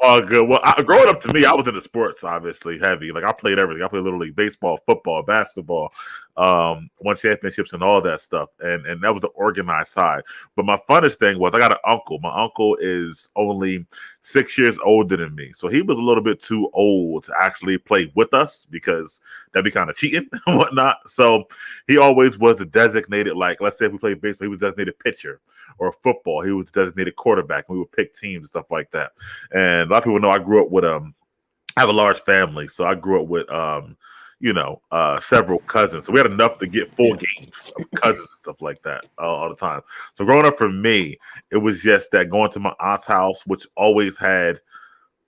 Oh, good. Well, growing up, to me, I was into sports, obviously heavy. Like I played everything. I played little league baseball, football, basketball, won championships, and all that stuff. And that was the organized side. But my funnest thing was I got an uncle. My uncle is only 6 years older than me, so he was a little bit too old to actually play with us because that'd be kind of cheating and whatnot. So he always was the designated, like, let's say if we played baseball, he was designated pitcher, or football, he was the designated quarterback, and we would pick teams and stuff like that. And a lot of people know I grew up with I have a large family, so I grew up with several cousins. So we had enough to get full games of cousins and stuff like that all the time. So growing up for me, it was just that going to my aunt's house, which always had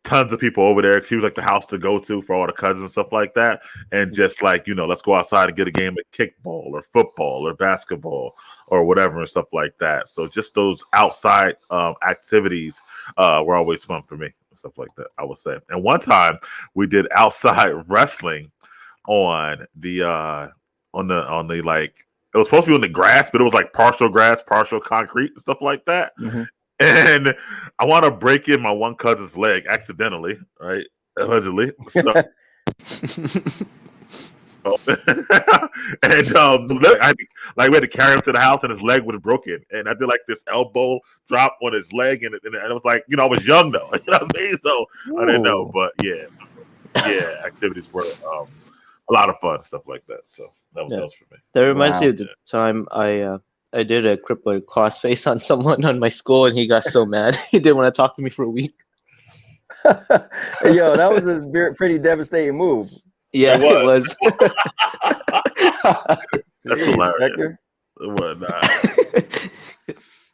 tons of people over there. She was like the house to go to for all the cousins and stuff like that. And just like, let's go outside and get a game of kickball or football or basketball or whatever and stuff like that. So just those outside activities were always fun for me and stuff like that, I would say. And one time we did outside wrestling on the like, it was supposed to be on the grass, but it was like partial grass, partial concrete and stuff like that. Mm-hmm. And I want to break in my one cousin's leg accidentally, right? Allegedly. So, and we had to carry him to the house, and his leg was broken. And I did like this elbow drop on his leg, and it was like, I was young though, you know what I mean? So I didn't know, but yeah, activities were a lot of fun, stuff like that. So that was for me. That reminds me of the time I did a crippler crossface on someone on my school, and he got so mad he didn't want to talk to me for a week. Yo, that was a pretty devastating move. Yeah, it was. That's hilarious.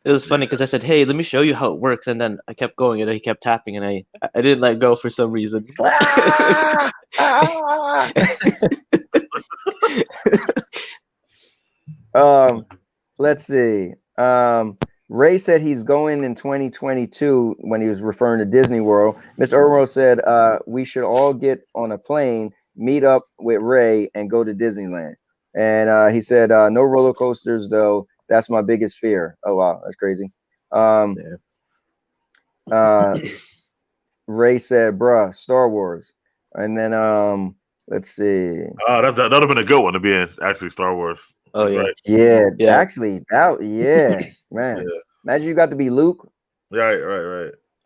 It was funny because I said, "Hey, let me show you how it works," and then I kept going, and he kept tapping, and I didn't let go for some reason. Let's see. Ray said he's going in 2022 when he was referring to Disney World. Mr. Earl said we should all get on a plane, meet up with Ray, and go to Disneyland. And he said no roller coasters though. That's my biggest fear. Oh wow, that's crazy. Ray said, "Bruh, Star Wars." And then let's see. Oh, that would have been a good one to be in, actually, Star Wars. Oh yeah. Right? Yeah, actually, man. Yeah. Imagine you got to be Luke. Right.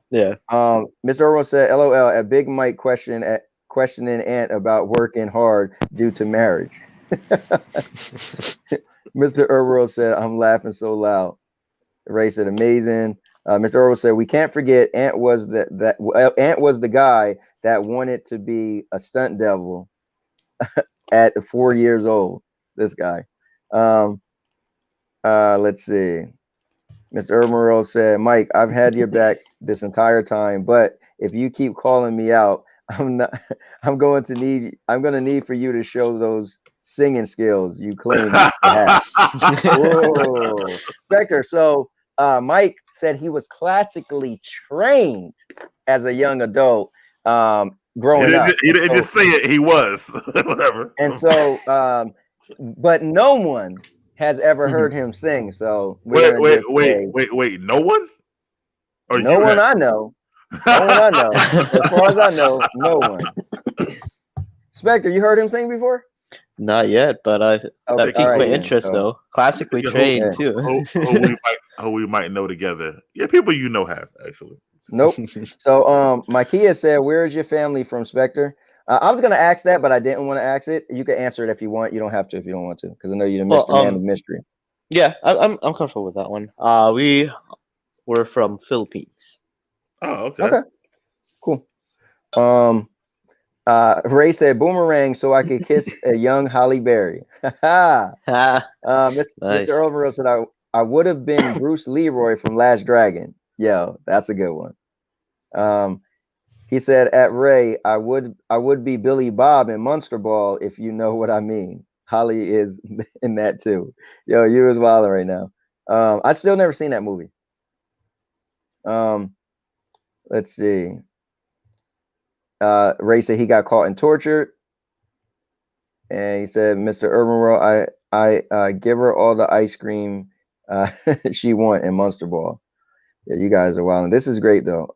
Yeah. Mr. Earl said, "LOL." A Big Mike questioning Ant about working hard due to marriage. Mr. Earl said, "I'm laughing so loud." Ray said, "Amazing." Mr. Earl said, "We can't forget Ant was Ant was the guy that wanted to be a stunt devil at 4 years old." This guy. Let's see. Mr. Earl said, "Mike, I've had your back this entire time, but if you keep calling me out, I'm going to need for you to show those singing skills you claim you have." Whoa. Spectre. So Mike said he was classically trained as a young adult growing up. He didn't just say it, he was. Whatever. And so but no one has ever heard him sing. So wait, no one? Or no one I know. No one I know. As far as I know, no one. Spectre, you heard him sing before? Not yet, but that piqued my interest though. Classically trained too. who we might know together. Yeah, people you know have actually. Nope. So Micaiah said, "Where is your family from, Spectre?" I was gonna ask that, but I didn't want to ask it. You can answer it if you want. You don't have to if you don't want to, because I know you're the Mr. Man of mystery. Yeah, I'm comfortable with that one. We were from Philippines. Oh, okay. Okay, cool. Ray said boomerang so I could kiss a young Holly Berry. Mr. Nice. Overall said I would have been Bruce Leroy from Last Dragon. Yo, that's a good one. He said at Ray, I would be Billy Bob in Monster Ball if you know what I mean. Holly is in that too. Yo, you is wilding right now. I still never seen that movie. Let's see. Ray said he got caught and tortured. And he said, Mr. Urban World, I give her all the ice cream she want in Monster Ball. Yeah, you guys are wild. This is great though.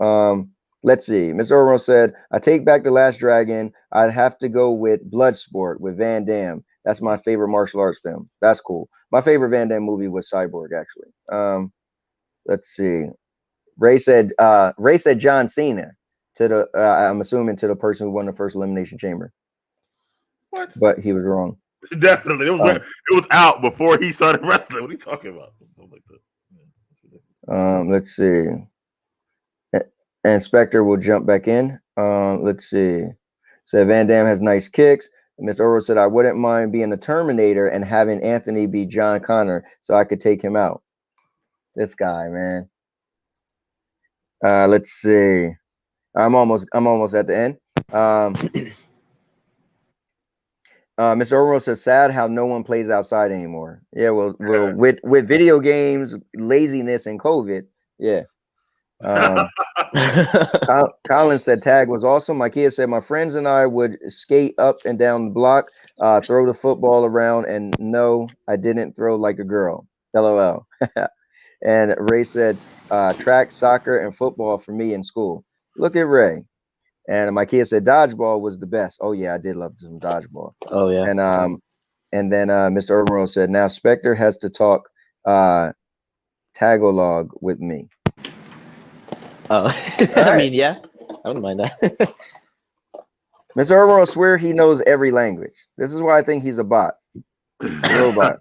Let's see. Mr. Orwell said, I take back The Last Dragon. I'd have to go with Bloodsport with Van Damme. That's my favorite martial arts film. That's cool. My favorite Van Damme movie was Cyborg, actually. Let's see. Ray said John Cena to the I'm assuming to the person who won the first Elimination Chamber. What? But he was wrong. Definitely. It was out before he started wrestling. What are you talking about? Let's see. And Spectre will jump back in. Let's see. So Van Damme has nice kicks. Mr. Orwell said, I wouldn't mind being the Terminator and having Anthony be John Connor so I could take him out. This guy, man. Let's see. I'm almost at the end. Mr. Orwell says, sad how no one plays outside anymore. Yeah, well, with video games, laziness, and COVID, yeah. Colin said tag was awesome. My kid said my friends and I would skate up and down the block, throw the football around, and no, I didn't throw like a girl. LOL. And Ray said track, soccer, and football for me in school. Look at Ray. And my kid said dodgeball was the best. Oh yeah, I did love some dodgeball. Oh yeah. And then Mr. Urban Rose said now Spectre has to talk Tagalog with me. Oh, I mean, yeah, I wouldn't mind that. Mr. Urban will swear he knows every language. This is why I think he's a bot, a robot.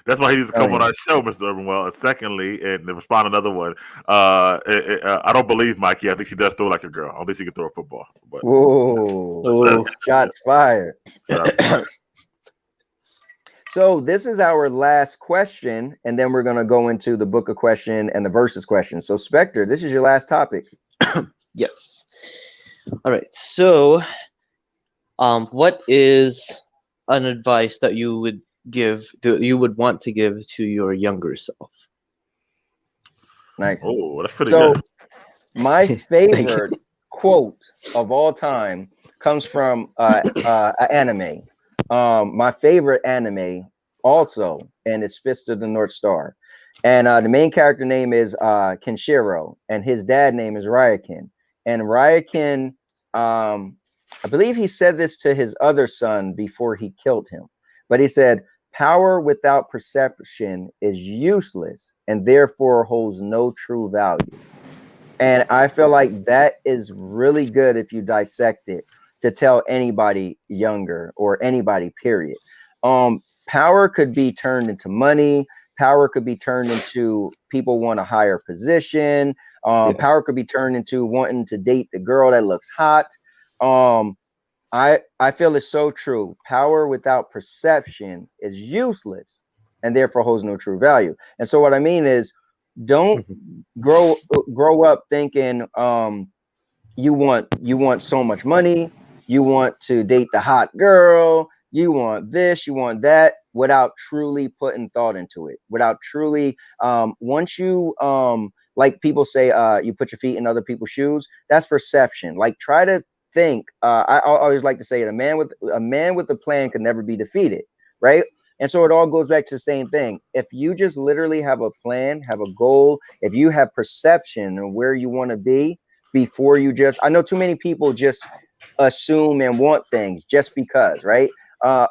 That's why he needs to come on our show, Mr. Urbanwell. And secondly, and to respond to another one, I don't believe Mikey. I think she does throw like a girl. I don't think she can throw a football. But whoa, shots fired. So this is our last question, and then we're going to go into the book of question and the versus question. So Spectre, this is your last topic. Yes. All right. So, what is an advice that you would want to give to your younger self? Nice. Oh, that's pretty good. My favorite quote of all time comes from an anime. My favorite anime also, and it's Fist of the North Star. And the main character name is Kenshiro, and his dad name is Ryakin. And Ryakin, I believe he said this to his other son before he killed him. But he said, power without perception is useless and therefore holds no true value. And I feel like that is really good if you dissect it to tell anybody younger or anybody, period. Power could be turned into money. Power could be turned into people want a higher position. Power could be turned into wanting to date the girl that looks hot. I feel it's so true. Power without perception is useless and therefore holds no true value. And so what I mean is, don't grow up thinking you want so much money, you want to date the hot girl, you want this, you want that, without truly putting thought into it, without truly once you like people say you put your feet in other people's shoes, that's perception. Like, try to think. I always like to say it, a man with a plan can never be defeated, right? And so it all goes back to the same thing. If you just literally have a plan, have a goal, if you have perception of where you want to be before you just, I know too many people just assume and want things just because, right? I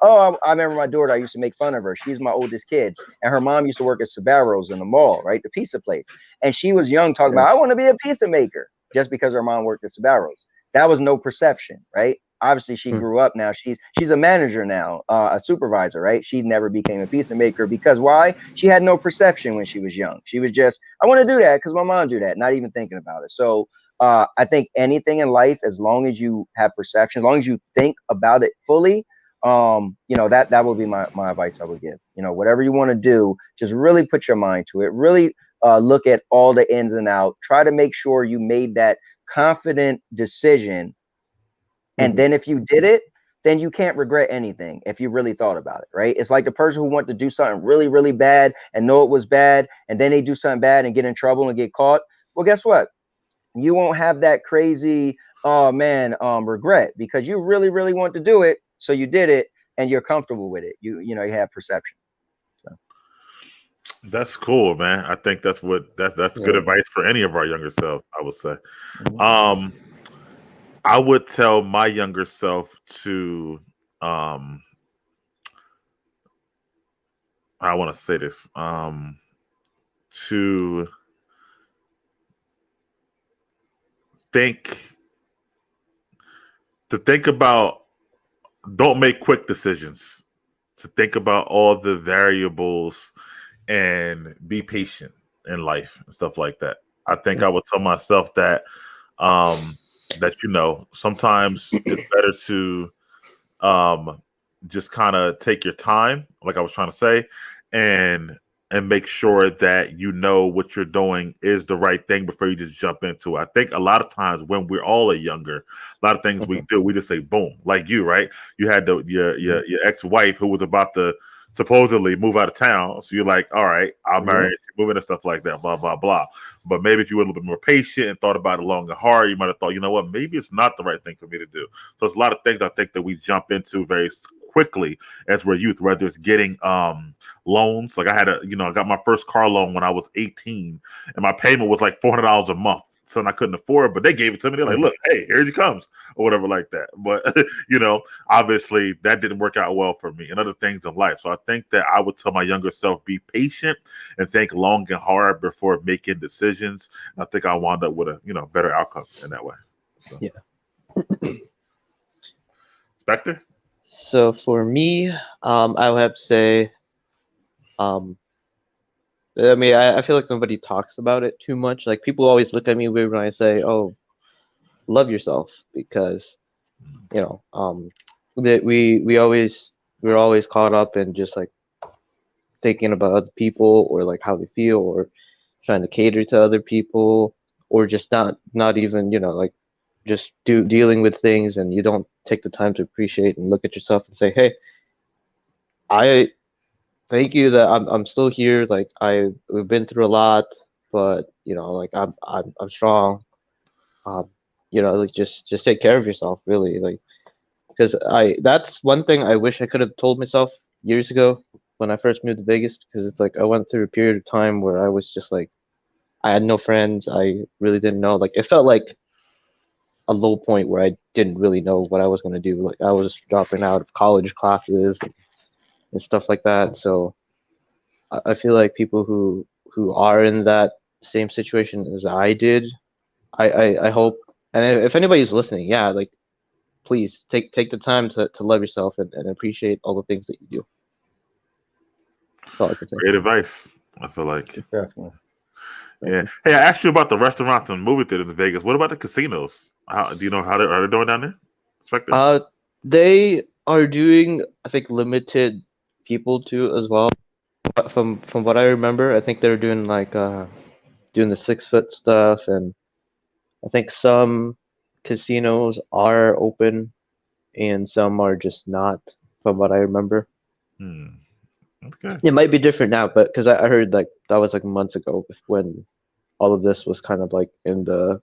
remember my daughter, I used to make fun of her. She's my oldest kid, and her mom used to work at Sbarro's in the mall, right? The pizza place. And she was young talking about, I want to be a pizza maker, just because her mom worked at Sbarro's. That was no perception, right? obviously she grew up now. She's a manager now, a supervisor, right? She never became a pizza maker because why? She had no perception when she was young. She was just, I want to do that because my mom do that, not even thinking about it. So I think anything in life, as long as you have perception, as long as you think about it fully, that would be my advice I would give. Whatever you want to do, just really put your mind to it. Really look at all the ins and outs. Try to make sure you made that confident decision. And then if you did it, then you can't regret anything if you really thought about it, right? It's like the person who wanted to do something really, really bad and know it was bad, and then they do something bad and get in trouble and get caught. Well, guess what? You won't have that crazy, oh man, regret, because you really, really want to do it. So you did it and you're comfortable with it. You have perception. So. That's cool, man. I think that's good advice for any of our younger self, I would say. I would tell my younger self to I want to say this to think about, don't make quick decisions, to think about all the variables and be patient in life and stuff like that. I think I would tell myself that sometimes it's better to just kind of take your time, like I was trying to say, and make sure that you know what you're doing is the right thing before you just jump into it. I think a lot of times when we're all younger, a lot of things we do, we just say boom, like you, right? You had your ex-wife who was about to supposedly move out of town, so you're like, all right, I'll marry her, moving and stuff like that, blah blah blah. But maybe if you were a little bit more patient and thought about it long and hard, you might have thought, you know what, maybe it's not the right thing for me to do. So it's a lot of things I think that we jump into very quickly as we're youth, whether it's getting loans. Like I got my first car loan when I was 18, and my payment was like $400 a month. Something I couldn't afford, but they gave it to me. They're like, look, hey, here it comes, or whatever like that. But, obviously that didn't work out well for me and other things in life. So I think that I would tell my younger self, be patient and think long and hard before making decisions. And I think I wound up with a, better outcome in that way. So. Yeah. Spectre? So for me, I would have to say, I feel like nobody talks about it too much. Like people always look at me weird when I say, "Oh, love yourself," because that we're always caught up in just like thinking about other people or like how they feel or trying to cater to other people or just not even like just dealing with things, and you don't take the time to appreciate and look at yourself and say, "Hey, I thank you that I'm still here. Like we've been through a lot, but like I'm strong. Like just take care of yourself, really. Like because that's one thing I wish I could have told myself years ago when I first moved to Vegas, because it's like I went through a period of time where I was just like I had no friends. I really didn't know. Like it felt like a low point where I didn't really know what I was gonna do. Like I was dropping out of college classes and stuff like that. So I feel like people who are in that same situation as I did, I hope, and if anybody's listening, yeah, like please take the time to love yourself and appreciate all the things that you do. That's all I can say. Great advice, I feel like. Definitely. Yeah. Hey, I asked you about the restaurants and movie theaters in Vegas. What about the casinos? How do you know how they're doing down there? Spectre? They are doing, I think, limited people too as well. But from what I remember, I think they're doing like doing the 6 foot stuff, and I think some casinos are open and some are just not, from what I remember. Okay. It might be different now, but because I heard like that was like months ago when all of this was kind of like in the,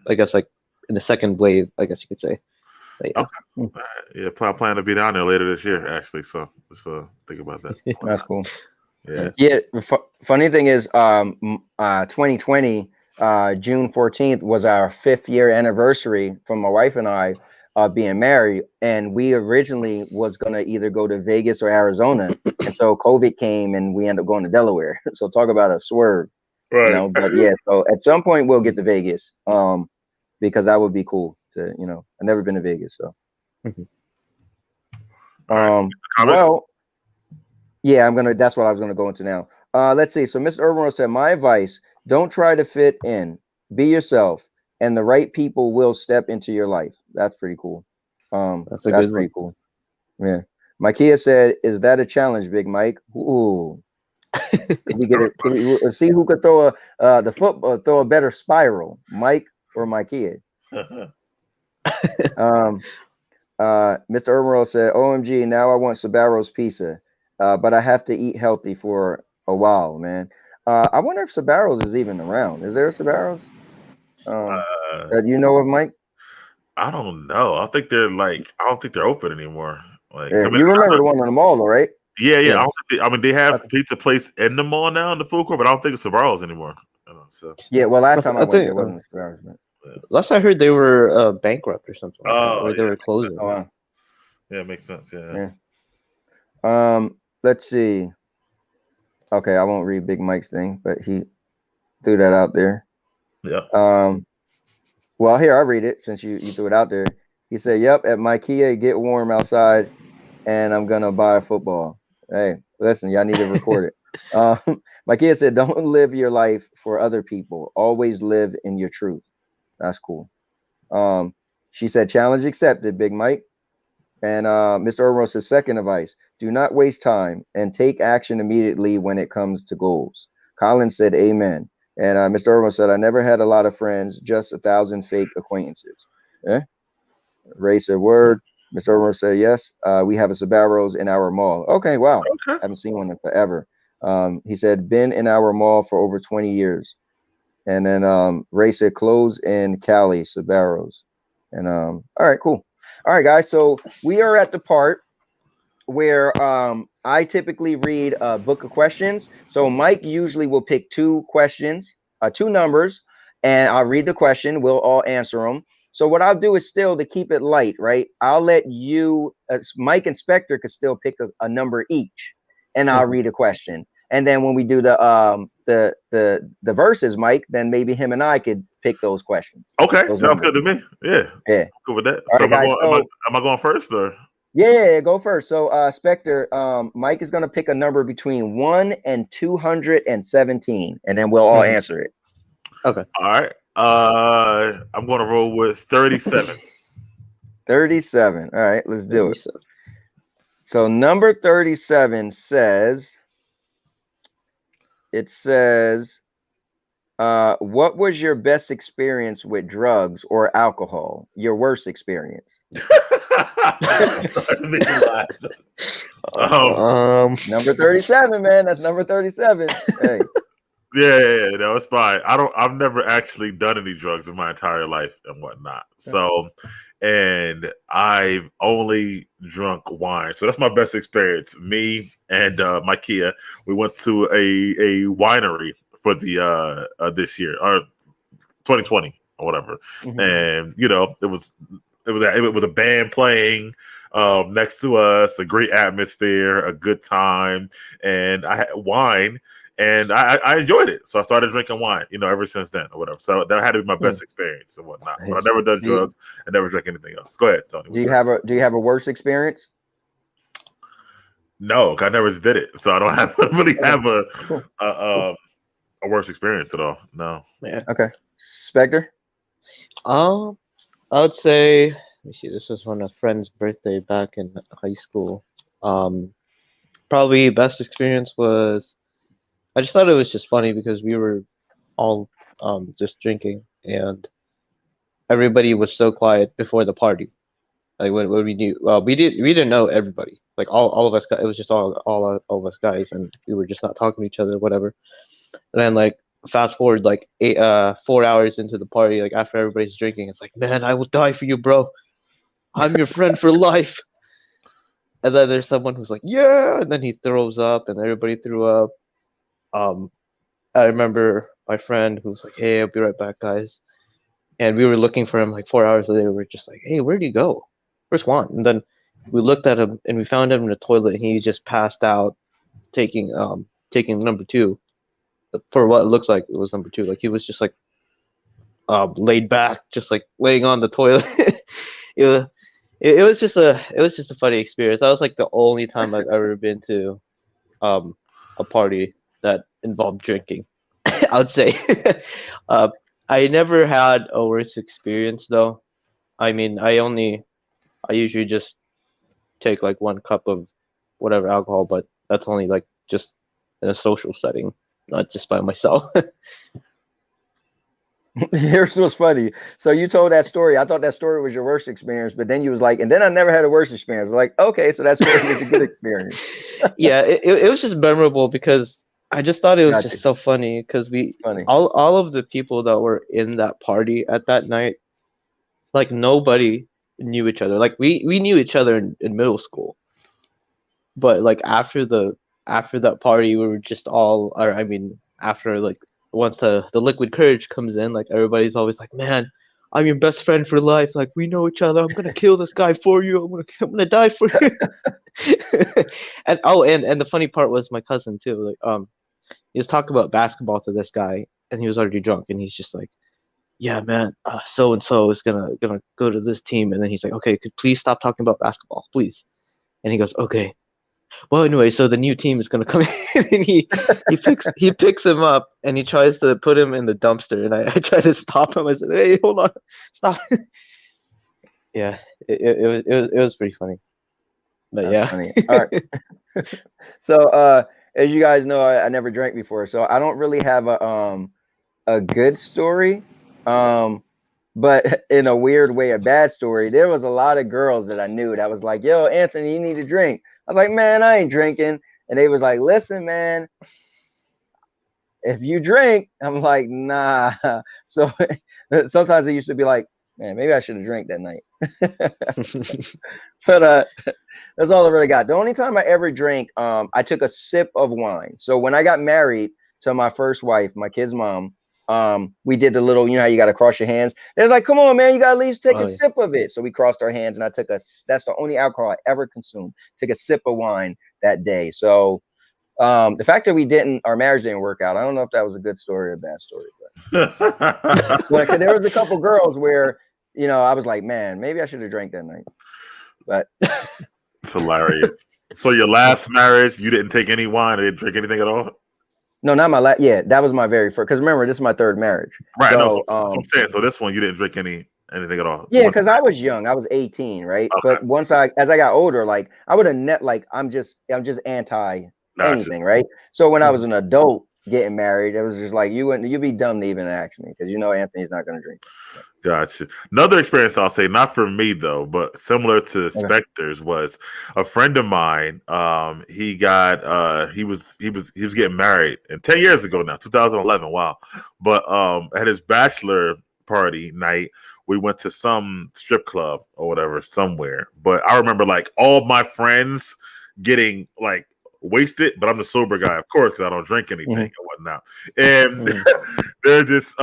I guess like in the second wave, I guess you could say. But, yeah. Okay. Yeah, plan to be down there later this year, actually. So just think about that. That's cool. Yeah. Yeah. Funny thing is, 2020, June 14th was our 5th year anniversary from my wife and I being married, and we originally was gonna either go to Vegas or Arizona, and so COVID came and we ended up going to Delaware. So talk about a swerve, Right. But yeah, so at some point we'll get to Vegas, because that would be cool to, I've never been to Vegas, so. All right. Well, yeah, that's what I was gonna go into now. Let's see. So Mr. Urban said, my advice: don't try to fit in. Be yourself, and the right people will step into your life. That's pretty cool. That's a That's good pretty one. cool. Yeah. Mikea said, "Is that a challenge, Big Mike?" Ooh, could we get it? Could we see who could throw throw a better spiral, Mike or Mikea? Mr. Urban said, "OMG, now I want Sabaro's pizza, but I have to eat healthy for a while, man." I wonder if Sabaro's is even around. Is there a Sabaro's? That you know of, Mike? I don't know. I don't think they're open anymore. Like, Yeah, you remember the one on the mall, though, right? yeah. Yeah. I mean, they have Okay. pizza place in the mall now in the food court, but I don't think it's Sabaro's anymore. So Yeah. Well, last I, time I I went, think there wasn't a Sabaro's. But... last I heard they were bankrupt or something like that, Oh or they yeah, were closing. Oh, wow. yeah, it makes sense. Yeah. Yeah. Let's see. Okay, I won't read Big Mike's thing, but he threw that out there. Yeah. Well, here, I'll read it since you threw it out there. He said, "Yep, at my Kia, get warm outside, and I'm gonna buy a football." Hey, listen, y'all need to record it. My Kia said, "Don't live your life for other people. Always live in your truth." That's cool. She said, "Challenge accepted, Big Mike." And Mr. Orro says, second advice: do not waste time and take action immediately when it comes to goals. Colin said, "Amen." And Mr. Orro said, "I never had a lot of friends, just 1,000 fake acquaintances." Eh? Ray said, "Word." Mr. Orro said, "Yes, we have a Sabaros in our mall." Okay, wow. Okay. Haven't seen one in forever. He said, "Been in our mall for over 20 years." And then Ray said, "Close in Cali, Sabaros." And all right, cool. All right, guys. So we are at the part where I typically read a book of questions. So Mike usually will pick two questions, two numbers, and I'll read the question. We'll all answer them. So what I'll do is still to keep it light, right? I'll let you, Mike and Spectre, could still pick a number each, and I'll read a question. And then when we do the verses, Mike, then maybe him and I could pick those questions. Okay, Those sounds numbers. good to me. Yeah, Yeah. cool with that. All So right, guys. So am I going first or? yeah, go first. So Spectre, Mike is gonna pick a number between 1 and 217, and then we'll all answer it. Okay. All right. I'm going to roll with 37. 37. All right, let's do it. 37. So number 37 says, what was your best experience with drugs or alcohol? Your worst experience? Number 37, man. That's number 37. Hey. Yeah, no, it's fine. I've never actually done any drugs in my entire life and whatnot. So, and I've only drunk wine. So that's my best experience. Me and my Kia, we went to a winery for the this year or 2020 or whatever, and it was a band playing next to us, a great atmosphere, a good time, and I had wine. And I enjoyed it, so I started drinking wine, ever since then, or whatever. So that had to be my best experience and whatnot. But I never done drugs. I never drank anything else. Go ahead, Tony. Do you have a worse experience? No, I never did it, so I don't really have a worse experience at all. No. Yeah. Okay, Spectre. I would say, let me see. This was on a friend's birthday back in high school. Probably best experience was, I just thought it was just funny because we were all just drinking and everybody was so quiet before the party. Like when we knew, we didn't know everybody. Like all of us, it was just all of us guys, and we were just not talking to each other, whatever. And then like fast forward like 4 hours into the party, like after everybody's drinking, it's like, man, I will die for you, bro. I'm your friend for life. And then there's someone who's like, yeah, and then he throws up, and everybody threw up. I remember my friend who was like, hey, I'll be right back, guys. And we were looking for him like 4 hours later. We're just like, hey, where'd he go? Where's Juan? And then we looked at him and we found him in the toilet, and he just passed out, taking number two. For what it looks like it was number two. Like he was just like laid back, just like laying on the toilet. it it was just a funny experience. That was like the only time I've ever been to a party that involved drinking. I would say. uh, I never had a worse experience though. I mean, I usually just take like 1 cup of whatever alcohol, but that's only like just in a social setting, not just by myself. Yours was funny. So you told that story. I thought that story was your worst experience, but then you was like, and then I never had a worse experience. Like, okay, so that story was a good experience. Yeah, it was just memorable because I just thought it was Gotcha. just so funny because Funny. all of the people that were in that party at that night, like nobody knew each other. Like we knew each other in middle school, but like after that party, we were just all, or I mean, after like once the liquid courage comes in, like everybody's always like, man, I'm your best friend for life. Like we know each other. I'm gonna kill this guy for you. I'm gonna die for you. And and the funny part was my cousin too. Like he was talking about basketball to this guy, and he was already drunk, and he's just like, yeah, man, so and so is gonna go to this team, and then he's like, okay, could please stop talking about basketball, please. And he goes, okay. Well, anyway, so the new team is gonna come in, and he picks him up, and he tries to put him in the dumpster, and I try to stop him. I said, hey, hold on, stop. Yeah, it was pretty funny. But That's yeah. funny. All right. So as you guys know, I never drank before, so I don't really have a good story. But in a weird way, a bad story. There was a lot of girls that I knew that was like, yo, Anthony, you need a drink. I was like, man, I ain't drinking. And they was like, listen, man, if you drink, I'm like, nah. So sometimes they used to be like, man, maybe I should have drank that night. But that's all I really got. The only time I ever drank, I took a sip of wine. So when I got married to my first wife, my kid's mom, we did the little, you know how you got to cross your hands. They was like, come on, man, you got to at least take a sip of it. So we crossed our hands, and I took that's the only alcohol I ever consumed. Took a sip of wine that day. So the fact that our marriage didn't work out, I don't know if that was a good story or a bad story, but there was a couple girls where, you know, I was like, man, maybe I should have drank that night. But it's hilarious. So your last marriage, you didn't take any wine, or didn't drink anything at all? no, not my last. Yeah, that was my very first. Because remember, this is my third marriage. Right. So, no, I'm saying, so this one you didn't drink anything at all. Yeah, because I was young. I was 18, right? Okay. But as I got older, like I would have like I'm just anti anything, right? So when I was an adult getting married, it was just like you'd be dumb to even ask me because you know Anthony's not gonna drink. Gotcha. Another experience I'll say, not for me though, but similar to Spectre's, was a friend of mine. He was getting married, and 10 years ago now, 2011. Wow. But at his bachelor party night, we went to some strip club or whatever somewhere. But I remember like all my friends getting like wasted, but I'm the sober guy, of course, because I don't drink anything and whatnot. And there's this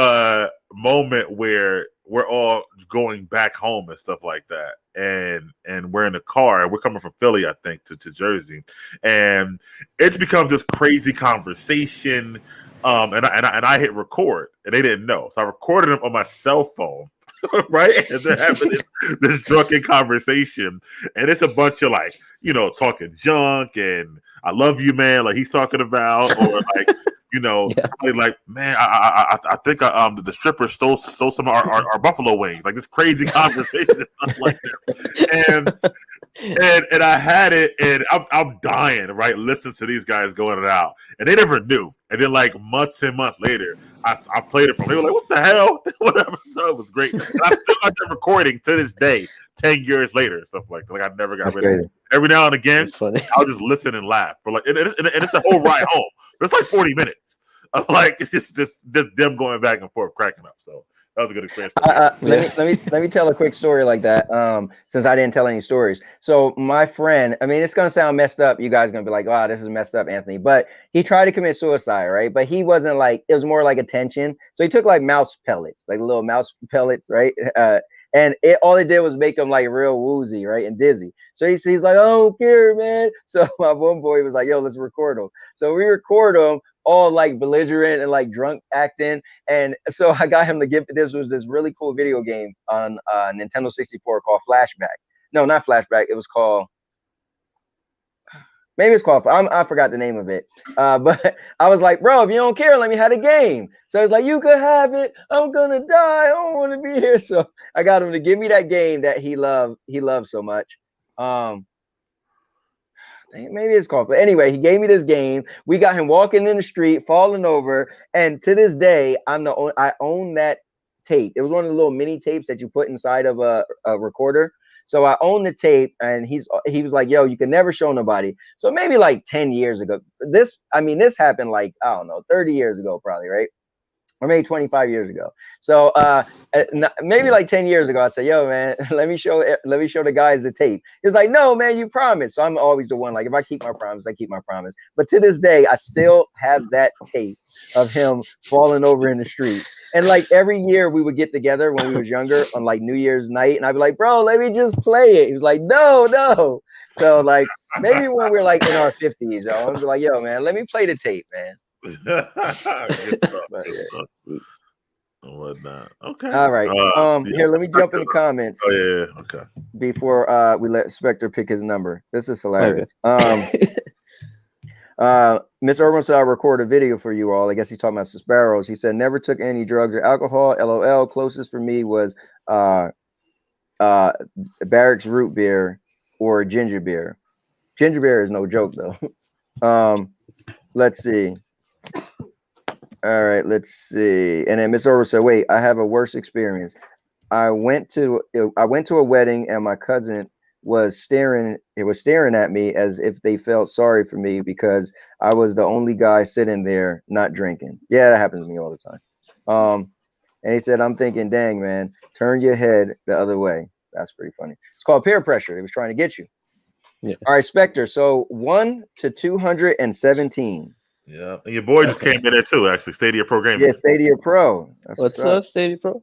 moment where we're all going back home and stuff like that, and we're in the car, and we're coming from Philly, I think, to Jersey, and it becomes this crazy conversation. And I hit record, and they didn't know, so I recorded them on my cell phone. Right, and they're having this drunken conversation, and it's a bunch of like, you know, talking junk and I love you, man, like he's talking about, or like, you know, probably like, man, I think the stripper stole some of our buffalo wings, like this crazy conversation and stuff like that. And I had it, and I'm dying, right, listening to these guys going it out, and they never knew. And then like months and months later, I played it from. They were like, "What the hell?" Whatever. So it was great. And I still got that recording to this day, 10 years later, stuff like that. Like I never got rid of it. Every now and again, I'll just listen and laugh. But like, and it's a whole ride home. It's like 40 minutes of like it's just them going back and forth, cracking up. So that was a good experience. Let me tell a quick story like that. Since I didn't tell any stories. So my friend, I mean, it's gonna sound messed up. You guys are gonna be like, "Wow, this is messed up, Anthony." But he tried to commit suicide, right? But he wasn't like, it was more like attention. So he took like mouse pellets, like little mouse pellets, right? And all it did was make him like real woozy, right, and dizzy. So he's like, "I don't care, man." So my one boy was like, "Yo, let's record him." So we record him all like belligerent and like drunk acting. And so I got him to give, this was this really cool video game on Nintendo 64 called Flashback. No, not Flashback. It was called. Maybe it's called. I forgot the name of it. But I was like, bro, if you don't care, let me have the game. So it's like, you could have it. I'm gonna die. I don't want to be here. So I got him to give me that game that he loved. He loved so much. Maybe it's called. But anyway, he gave me this game. We got him walking in the street, falling over, and to this day, I own that tape. It was one of the little mini tapes that you put inside of a recorder. So I own the tape, and he was like, yo, you can never show nobody. So maybe like 10 years ago, this happened like, I don't know, 30 years ago, probably, right? Or maybe 25 years ago. So maybe like 10 years ago, I said, yo, man, let me show the guys the tape. He's like, no, man, you promised. So I'm always the one, like, if I keep my promise, I keep my promise. But to this day, I still have that tape of him falling over in the street. And like every year we would get together when we was younger on like New Year's night, and I'd be like, bro, let me just play it. He was like, no. So like maybe when we're like in our 50s, though, I'm like, yo, man, let me play the tape, man. Good stuff, good stuff. And whatnot. Okay. All right. Here, let me jump in the comments. Oh yeah. Okay. Before we let Spectre pick his number. This is hilarious. Miss Urban said I'll record a video for you all. I guess he's talking about Sparrows. He said never took any drugs or alcohol. LOL. Closest for me was Barrick's root beer or ginger beer. Ginger beer is no joke though. Let's see. All right, let's see. And then Miss Orwell said, wait, I have a worse experience. I went to a wedding and my cousin was staring at me as if they felt sorry for me because I was the only guy sitting there not drinking. Yeah, that happens to me all the time. And he said, I'm thinking, dang, man, turn your head the other way. That's pretty funny. It's called peer pressure. He was trying to get you. Yeah. All right, Spectre. So 1 to 217. Yeah, and your boy just came in there too. Actually, Stadia Pro Gaming. Yeah, Stadia Pro. What's up, Stadia Pro?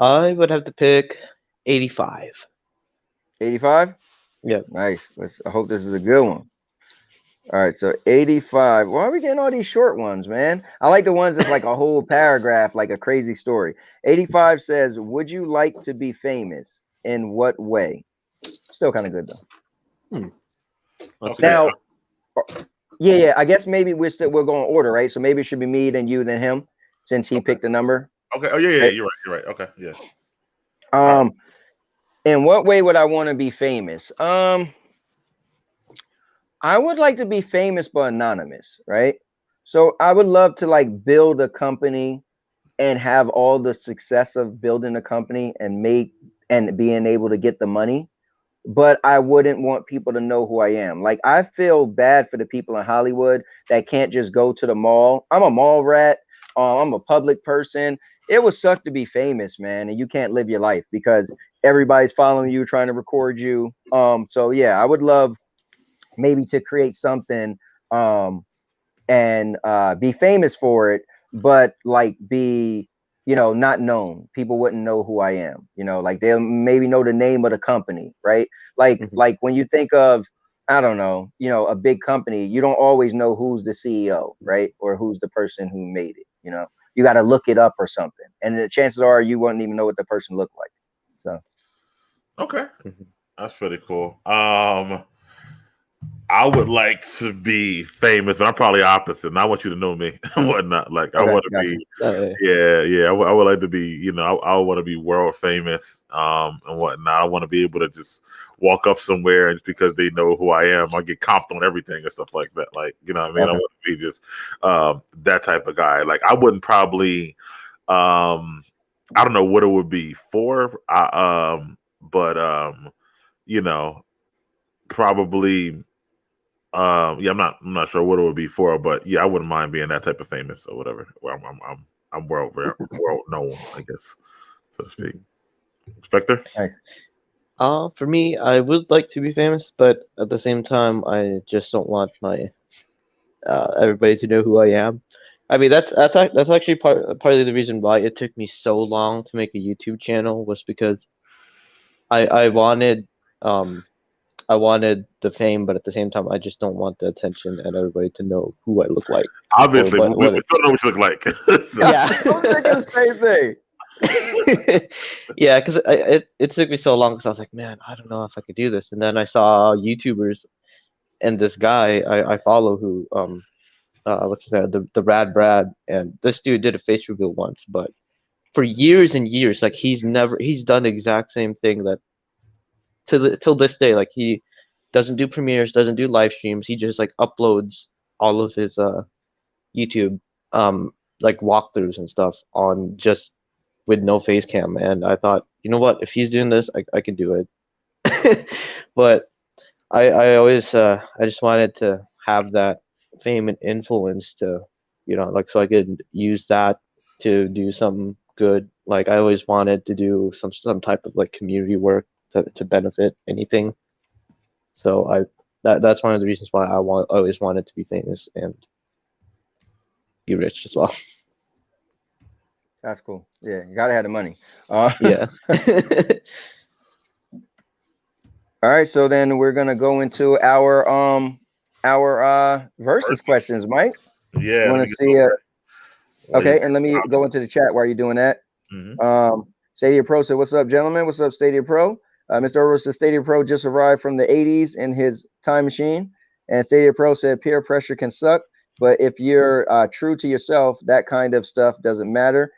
I would have to pick 85. 85? Yeah. Nice. I hope this is a good one. All right, so 85. Why are we getting all these short ones, man? I like the ones that's like a whole paragraph, like a crazy story. 85 says, "Would you like to be famous? In what way?" Still kind of good though. Okay. Now. Yeah. I guess maybe we're going order, right? So maybe it should be me, then you, then him, since he picked the number. Okay. Oh yeah. You're right. Okay. Yeah. In what way would I want to be famous? I would like to be famous but anonymous, right? So I would love to like build a company and have all the success of building a company and being able to get the money. But I wouldn't want people to know who I am. Like, I feel bad for the people in Hollywood that can't just go to the mall. I'm a mall rat. I'm a public person. It would suck to be famous, man, and you can't live your life because everybody's following you, trying to record you. So yeah, I would love maybe to create something and be famous for it, but like be, not known. People wouldn't know who I am, like they'll maybe know the name of the company, right? Like when you think of, I don't know, a big company, you don't always know who's the CEO, right? Or who's the person who made it, you got to look it up or something. And the chances are you wouldn't even know what the person looked like. So. Okay. That's pretty cool. I would like to be famous, and I'm probably opposite. And I want you to know me and whatnot. Like, okay, I want to be, yeah. I would like to be, I want to be world famous, and whatnot. I want to be able to just walk up somewhere and just because they know who I am, I get comped on everything and stuff like that. Like, you know what I mean? Okay. I want to be just that type of guy. Like, I wouldn't probably, I don't know what it would be for, but probably. I'm not sure what it would be for, but yeah, I wouldn't mind being that type of famous or whatever. Where I'm world known, I guess, so to speak. Spectre? Nice. For me, I would like to be famous, but at the same time, I just don't want my everybody to know who I am. I mean, that's actually partly the reason why it took me so long to make a YouTube channel was because I wanted the fame, but at the same time, I just don't want the attention and everybody to know who I look like. Obviously, we still know what you look like. So. Yeah, I was thinking the same thing. Yeah, because it took me so long because I was like, man, I don't know if I could do this. And then I saw YouTubers and this guy I follow who what's his name, the Rad Brad, and this dude did a face reveal once, but for years and years, like he's done the exact same thing that till this day, like he doesn't do premieres, doesn't do live streams. He just like uploads all of his YouTube like walkthroughs and stuff on just with no face cam. And I thought, you know what, if he's doing this, I can do it. But I always I just wanted to have that fame and influence to, you know, like so I could use that to do something good. Like I always wanted to do some type of like community work to benefit anything. So that's one of the reasons why I always wanted to be famous and be rich as well. That's cool. Yeah, you gotta have the money. Yeah. All right, so then we're gonna go into our versus questions, Mike. Yeah. You want to see okay, and let me Wow. go into the chat while you're doing that. Stadia Pro said, "What's up, gentlemen? What's up, Stadia Pro?" Mr. Orwell said, "Stadia Pro just arrived from the '80s in his time machine," and Stadia Pro said, "Peer pressure can suck, but if you're true to yourself, that kind of stuff doesn't matter."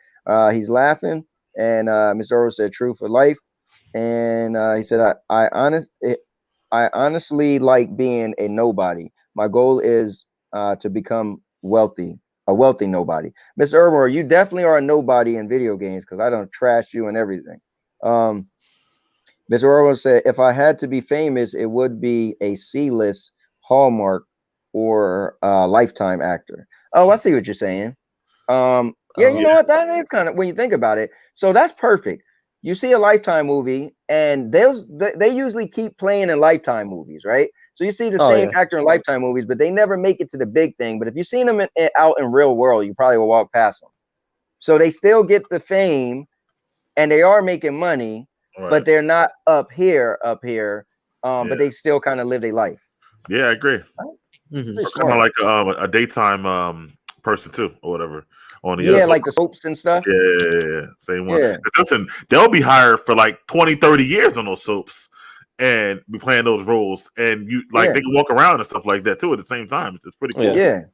He's laughing, and Mr. Orwell said, "True for life," and he said, I honestly like being a nobody. My goal is to become wealthy." A wealthy nobody. Mr. Irwin, you definitely are a nobody in video games because I don't trash you and everything. Mr. Irwin said, if I had to be famous, it would be a C-list Hallmark or Lifetime actor. Oh, I see what you're saying. Yeah, you know what? That is kind of when you think about it. So that's perfect. You see a Lifetime movie, and they usually keep playing in Lifetime movies, right? So you see the same actor in Lifetime movies, but they never make it to the big thing. But if you've seen them out in real world, you probably will walk past them. So they still get the fame, and they are making money, but they're not up here. But they still kind of live their life. Yeah, I agree. Kind of like a daytime person too, or whatever. On the other like the soaps and stuff. Yeah, same one. Yeah. Listen, they'll be hired for like 20, 30 years on those soaps and be playing those roles. And you like they can walk around and stuff like that too at the same time. It's pretty cool. Yeah.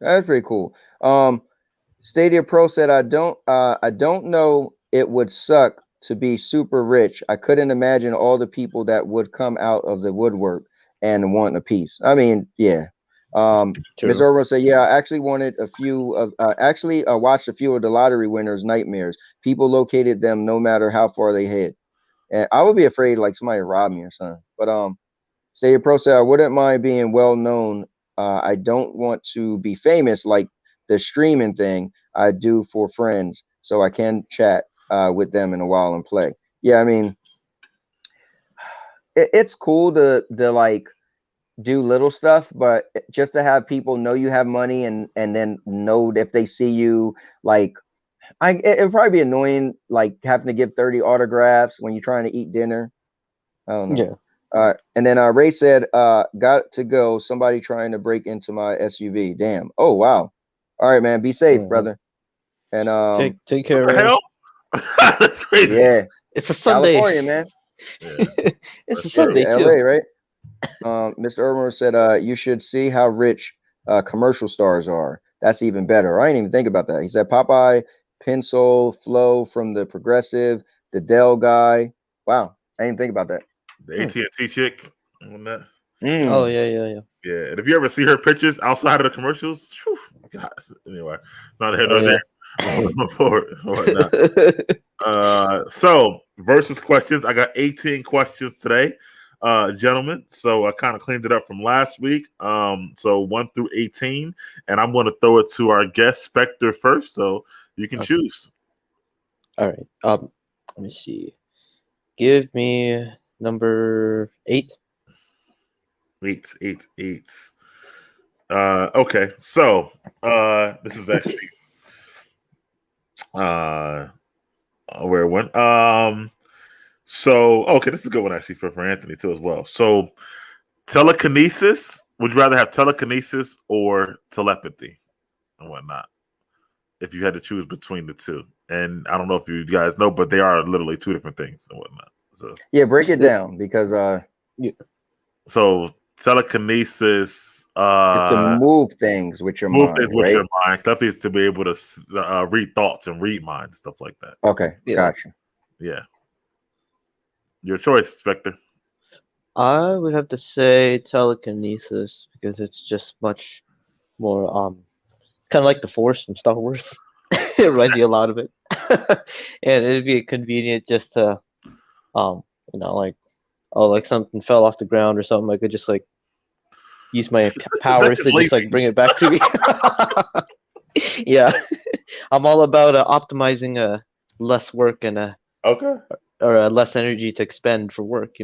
That's pretty cool. Stadia Pro said, I don't know, it would suck to be super rich. I couldn't imagine all the people that would come out of the woodwork and want a piece. I mean, yeah. Ms. Orwell said, yeah, I actually wanted a few of watched a few of the lottery winners' nightmares. People located them no matter how far they hid. And I would be afraid like somebody robbed me or something. But Stadia Pro said, I wouldn't mind being well known. I don't want to be famous like the streaming thing I do for friends, so I can chat with them in a while and play. Yeah, I mean, it's cool to like do little stuff, but just to have people know you have money and then know if they see you, like, it'd probably be annoying, like having to give 30 autographs when you're trying to eat dinner. I don't know. And then Ray said, got to go. Somebody trying to break into my SUV. Damn. Oh, wow. All right, man. Be safe, brother. And take care. What the hell? That's crazy. Yeah. It's a Sunday. California, man. Yeah. It's a Sunday too. LA, right? Mr. Irwin said, you should see how rich commercial stars are. That's even better. I didn't even think about that. He said Popeye, Pencil, Flo from the Progressive, the Dell guy. Wow. I didn't think about that. The AT&T chick on that. Oh yeah. Yeah, and if you ever see her pictures outside of the commercials, whew, God, anyway, not here nor there. So versus questions. I got 18 questions today, gentlemen. So I kind of cleaned it up from last week. So 1 through 18, and I'm going to throw it to our guest Spectre first. So you can choose. All right. Let me see. Give me number 8. 8. Okay, so this is actually where it went. So okay, this is a good one actually for Anthony too as well. So telekinesis. Would you rather have telekinesis or telepathy and whatnot? if you had to choose between the two. And I don't know if you guys know, but they are literally two different things and whatnot. So Yeah, break it down because Yeah. so telekinesis, it's to move things with your move things mind, with right? your mind. Telepathy is to be able to read thoughts and read minds, stuff like that. Okay, Yeah. gotcha. Yeah. Your choice, Spectre. I would have to say telekinesis because it's just much more kind of like the Force from Star Wars. It reminds you a lot of it, and it'd be convenient just to like like something fell off the ground or something. I could just like use my That's powers just to just like lazy. bring it back to me. Yeah, I'm all about optimizing less work and Okay. or less energy to expend for work.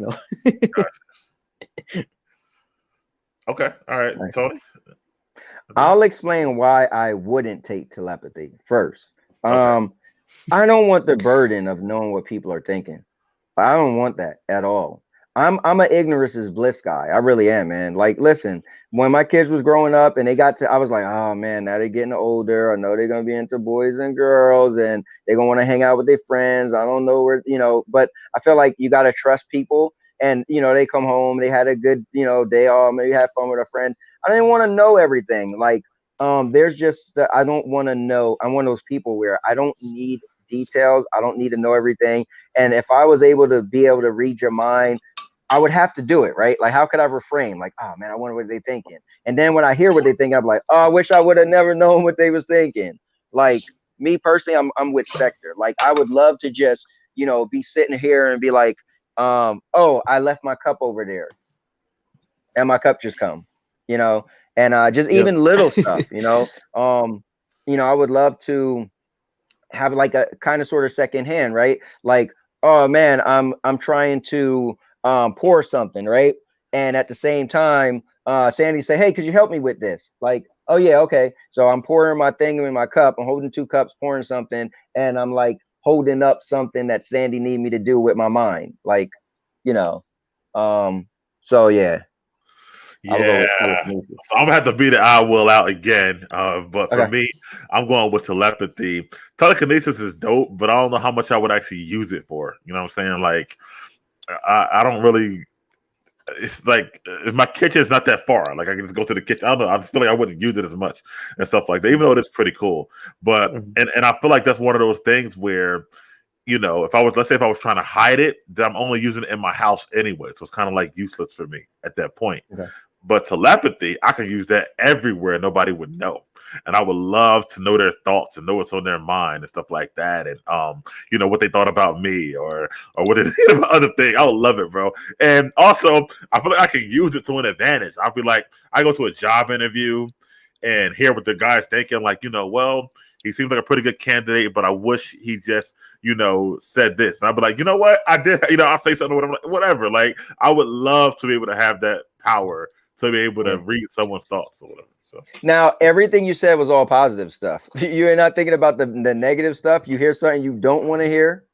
Okay. All right, Nice. Tony. I'll explain why I wouldn't take telepathy first. Okay. I don't want the burden of knowing what people are thinking. I don't want that at all. I'm an ignorance is bliss guy. I really am, man. Like, listen, when my kids was growing up and they got to, I was like, oh man, now they're getting older. I know they're gonna be into boys and girls, and they're gonna want to hang out with their friends. I don't know where, but I feel like you gotta trust people. And they come home, they had a good, day off, maybe had fun with their friends. I didn't want to know everything. Like, there's just that I don't want to know. I'm one of those people where I don't need details. I don't need to know everything. And if I was able to read your mind, I would have to do it, right? Like, how could I refrain? Like, oh man, I wonder what they're thinking. And then when I hear what they think, I'm like, oh, I wish I would have never known what they was thinking. Like, me personally, I'm with Spectre. Like, I would love to just, be sitting here and be like, oh, I left my cup over there, and my cup just come, and just Yep. even little stuff, I would love to have like a kind of sort of second hand, right? Like, oh man, I'm trying to pour something, right? And at the same time, Sandy say, hey, could you help me with this? Like, oh yeah, okay. So I'm pouring my thing in my cup. I'm holding two cups, pouring something, and I'm like holding up something that Sandy need me to do with my mind. Like, you know. So yeah, I'll go Yeah, with telekinesis. so I'm gonna have to be the I will out again. But for Okay. me, I'm going with telepathy. Telekinesis is dope, but I don't know how much I would actually use it for. You know what I'm saying? Like, I don't really. It's like my kitchen is not that far. Like I can just go to the kitchen. I don't know. I just feel like I wouldn't use it as much and stuff like that. Even though it's pretty cool, but Mhm. and I feel like that's one of those things where if I was, let's say, if I was trying to hide it, then I'm only using it in my house anyway. So it's kind of like useless for me at that point. Okay. But telepathy, I can use that everywhere. Nobody would know. And I would love to know their thoughts and know what's on their mind and stuff like that. And, what they thought about me or what they think about other things. I would love it, bro. And also, I feel like I can use it to an advantage. I'll be like, I go to a job interview and hear what the guy's thinking. Like, well, he seems like a pretty good candidate, but I wish he just, said this. And I'd be like, you know what? I did, I'll say something, whatever. Like, I would love to be able to have that power to be able to read someone's thoughts or whatever. So Now, everything you said was all positive stuff. You're not thinking about the negative stuff. You hear something you don't want to hear.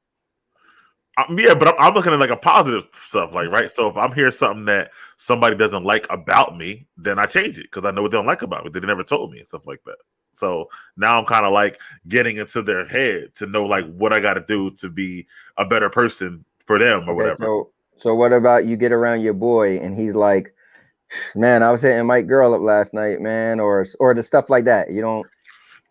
yeah, but I'm looking at like a positive stuff, like, right. So if I'm hearing something that somebody doesn't like about me, then I change it because I know what they don't like about me. They never told me and stuff like that. So now I'm kind of like getting into their head to know like what I got to do to be a better person for them or Okay, whatever. so what about you get around your boy and he's like, man, I was hitting Mike girl up last night, man, or the stuff like that. You don't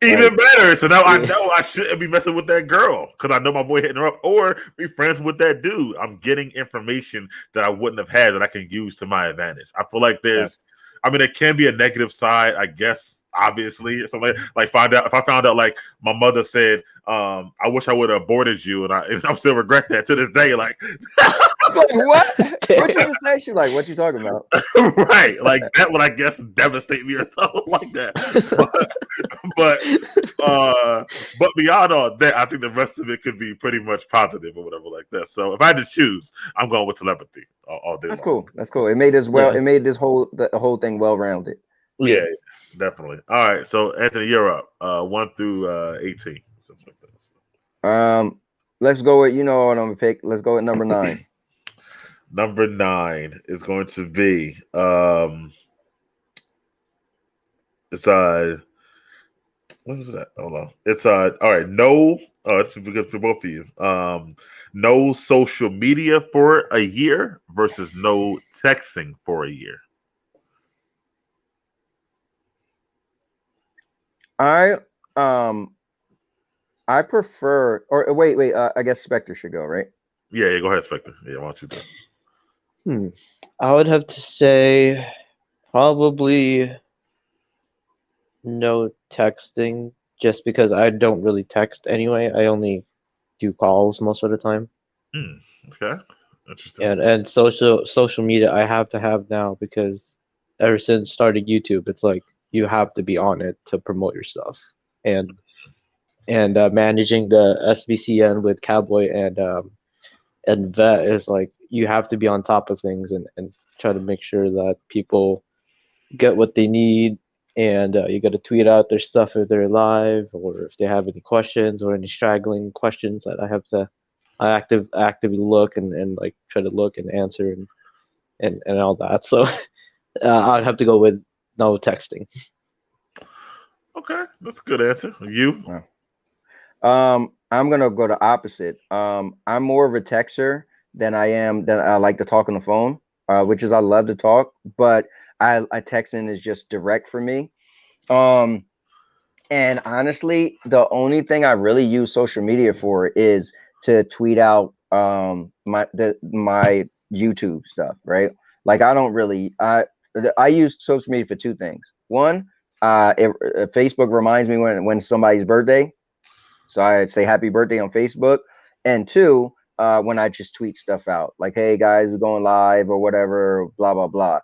like, Even better. So now I yeah, know I shouldn't be messing with that girl because I know my boy hitting her up or be friends with that dude. I'm getting information that I wouldn't have had that I can use to my advantage. I feel like it can be a negative side, I guess, obviously, or something like if I found out like my mother said, I wish I would have aborted you, and I'm still regret that to this day. Like, like what? What you just say? She like, what you talking about? right? Like that would, I guess, devastate me or something like that. But but beyond all that, I think the rest of it could be pretty much positive or whatever like that. So if I had to choose, I'm going with telepathy all day That's long. cool. That's cool. It made this Yeah. It made this the whole thing well rounded. Yeah, Yes. definitely. All right, so Anthony, you're up. 1 through 18, something like that. Let's go with what I'm gonna pick. Let's go with number 9. Number 9 is going to be it's What is that? Hold on. It's all right. No, it's good for both of you. No social media for a year versus no texting for a year. I I prefer, or wait. I guess Spectre should go, right? Yeah, go ahead, Spectre. Yeah, why don't you do? I would have to say probably no texting, just because I don't really text anyway. I only do calls most of the time. Okay, interesting. And social media I have to have now, because ever since starting YouTube, it's like you have to be on it to promote your stuff. And managing the SBCN with Cowboy and Vet is like you have to be on top of things, and try to make sure that people get what they need. And you got to tweet out their stuff if they're live, or if they have any questions or any straggling questions that I actively look and like try to look and answer and all that. So I'd have to go with no texting. Okay, that's a good answer. You? I'm gonna go the opposite. I'm more of a texter than I like to talk on the phone, which is I love to talk, but I texting is just direct for me. And honestly, the only thing I really use social media for is to tweet out my YouTube stuff, right? Like I don't really I use social media for two things. One, Facebook reminds me when somebody's birthday, so I say happy birthday on Facebook. And two, when I just tweet stuff out like, hey guys, we're going live or whatever, blah, blah, blah.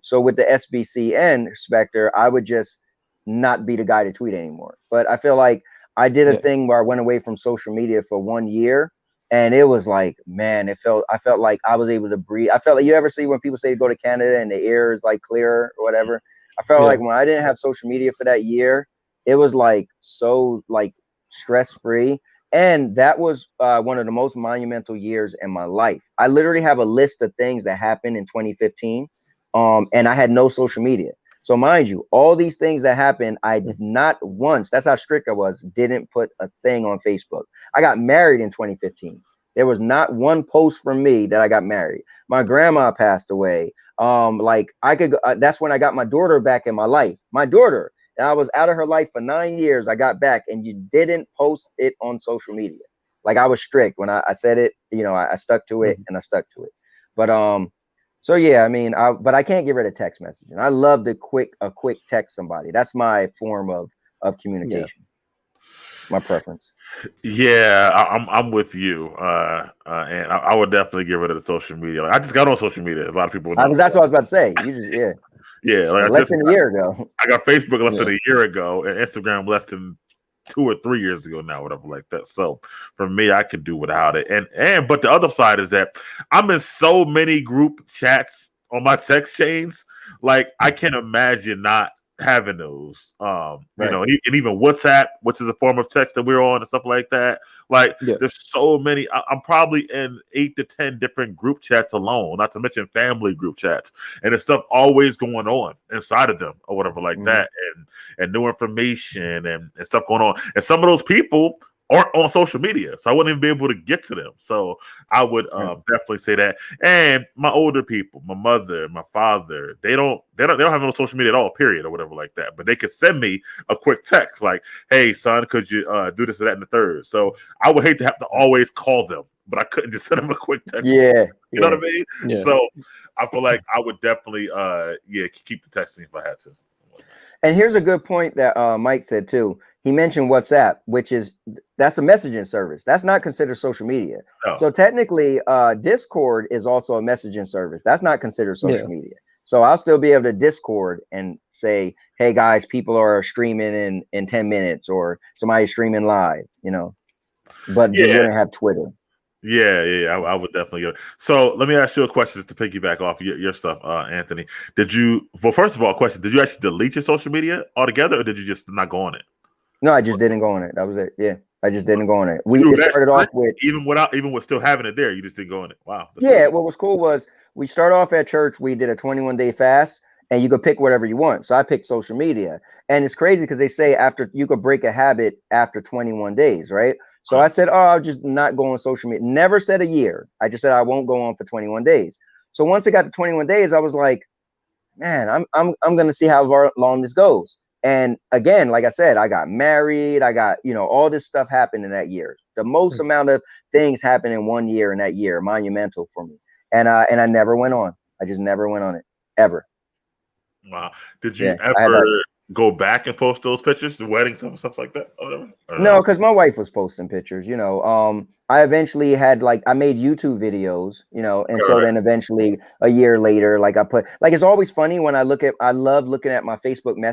So with the SBCN Spectre, I would just not be the guy to tweet anymore. But I feel like I did a thing where I went away from social media for 1 year. And it was like, man, I felt like I was able to breathe. I felt like, you ever see when people say to go to Canada and the air is like clear or whatever? I felt like when I didn't have social media for that year, it was like so like stress-free. And that was one of the most monumental years in my life. I literally have a list of things that happened in 2015. And I had no social media. So mind you, all these things that happened, I not once, that's how strict I was, didn't put a thing on Facebook. I got married in 2015. There was not one post from me that I got married. My grandma passed away. Like I could, that's when I got my daughter back in my life. My daughter, and I was out of her life for 9 years. I got back, and you didn't post it on social media. Like I was strict when I said it. You know, I stuck to it, and I stuck to it. But so yeah, I mean, but I can't get rid of text messaging. I love a quick text somebody. That's my form of communication. My preference. Yeah, I'm with you. And I would definitely get rid of the social media. Like, I just got on social media. A lot of people know. That's what I was about to say. You just yeah, like less than a year ago. I got Facebook less than a year ago, and Instagram less than 2 or 3 years ago now, whatever like that. So for me, I can do without it. And but the other side is that I'm in so many group chats on my text chains. Like I can't imagine not having those. You know, and even WhatsApp, which is a form of text that we're on and stuff like that. Like there's so many. I'm probably in 8 to 10 different group chats alone, not to mention family group chats, and there's stuff always going on inside of them or whatever like that, and new information and stuff going on. And some of those people aren't on social media, so I wouldn't even be able to get to them. So I would definitely say that. And my older people, my mother, my father, they don't have no social media at all, period, or whatever like that. But they could send me a quick text like, "Hey, son, could you do this or that and the third?" So I would hate to have to always call them, but I couldn't just send them a quick text. You know what I mean? Yeah. So I feel like I would definitely keep the texting if I had to. And here's a good point that Mike said too. He mentioned WhatsApp, that's a messaging service. That's not considered social media. No. So technically, Discord is also a messaging service. That's not considered social media. So I'll still be able to Discord and say, "Hey guys, people are streaming in 10 minutes," or somebody's streaming live. You know, but you wouldn't have Twitter. Yeah, I would definitely go. So let me ask you a question just to piggyback off your stuff, Anthony. First of all, question: did you actually delete your social media altogether, or did you just not go on it? No, I just didn't go on it. That was it. Yeah, I just didn't go on it. It started off with even with still having it there, you just didn't go on it. Wow. Yeah, what was cool was we started off at church. We did a 21-day fast, and you could pick whatever you want. So I picked social media, and it's crazy because they say after you could break a habit after 21 days, right? So I said, oh, I'll just not go on social media. Never said a year. I just said I won't go on for 21 days. So once it got to 21 days, I was like, man, I'm gonna see how long this goes. And again, like I said, I got married. I got, all this stuff happened in that year. The most amount of things happened in 1 year in that year, monumental for me. And I never went on. I just never went on it ever. Wow. Did you I had ever that. go back and post those pictures, the wedding stuff like that? Or whatever? Or No, because my wife was posting pictures, I eventually had I made YouTube videos, and so then eventually a year later, it's always funny when I love looking at my Facebook my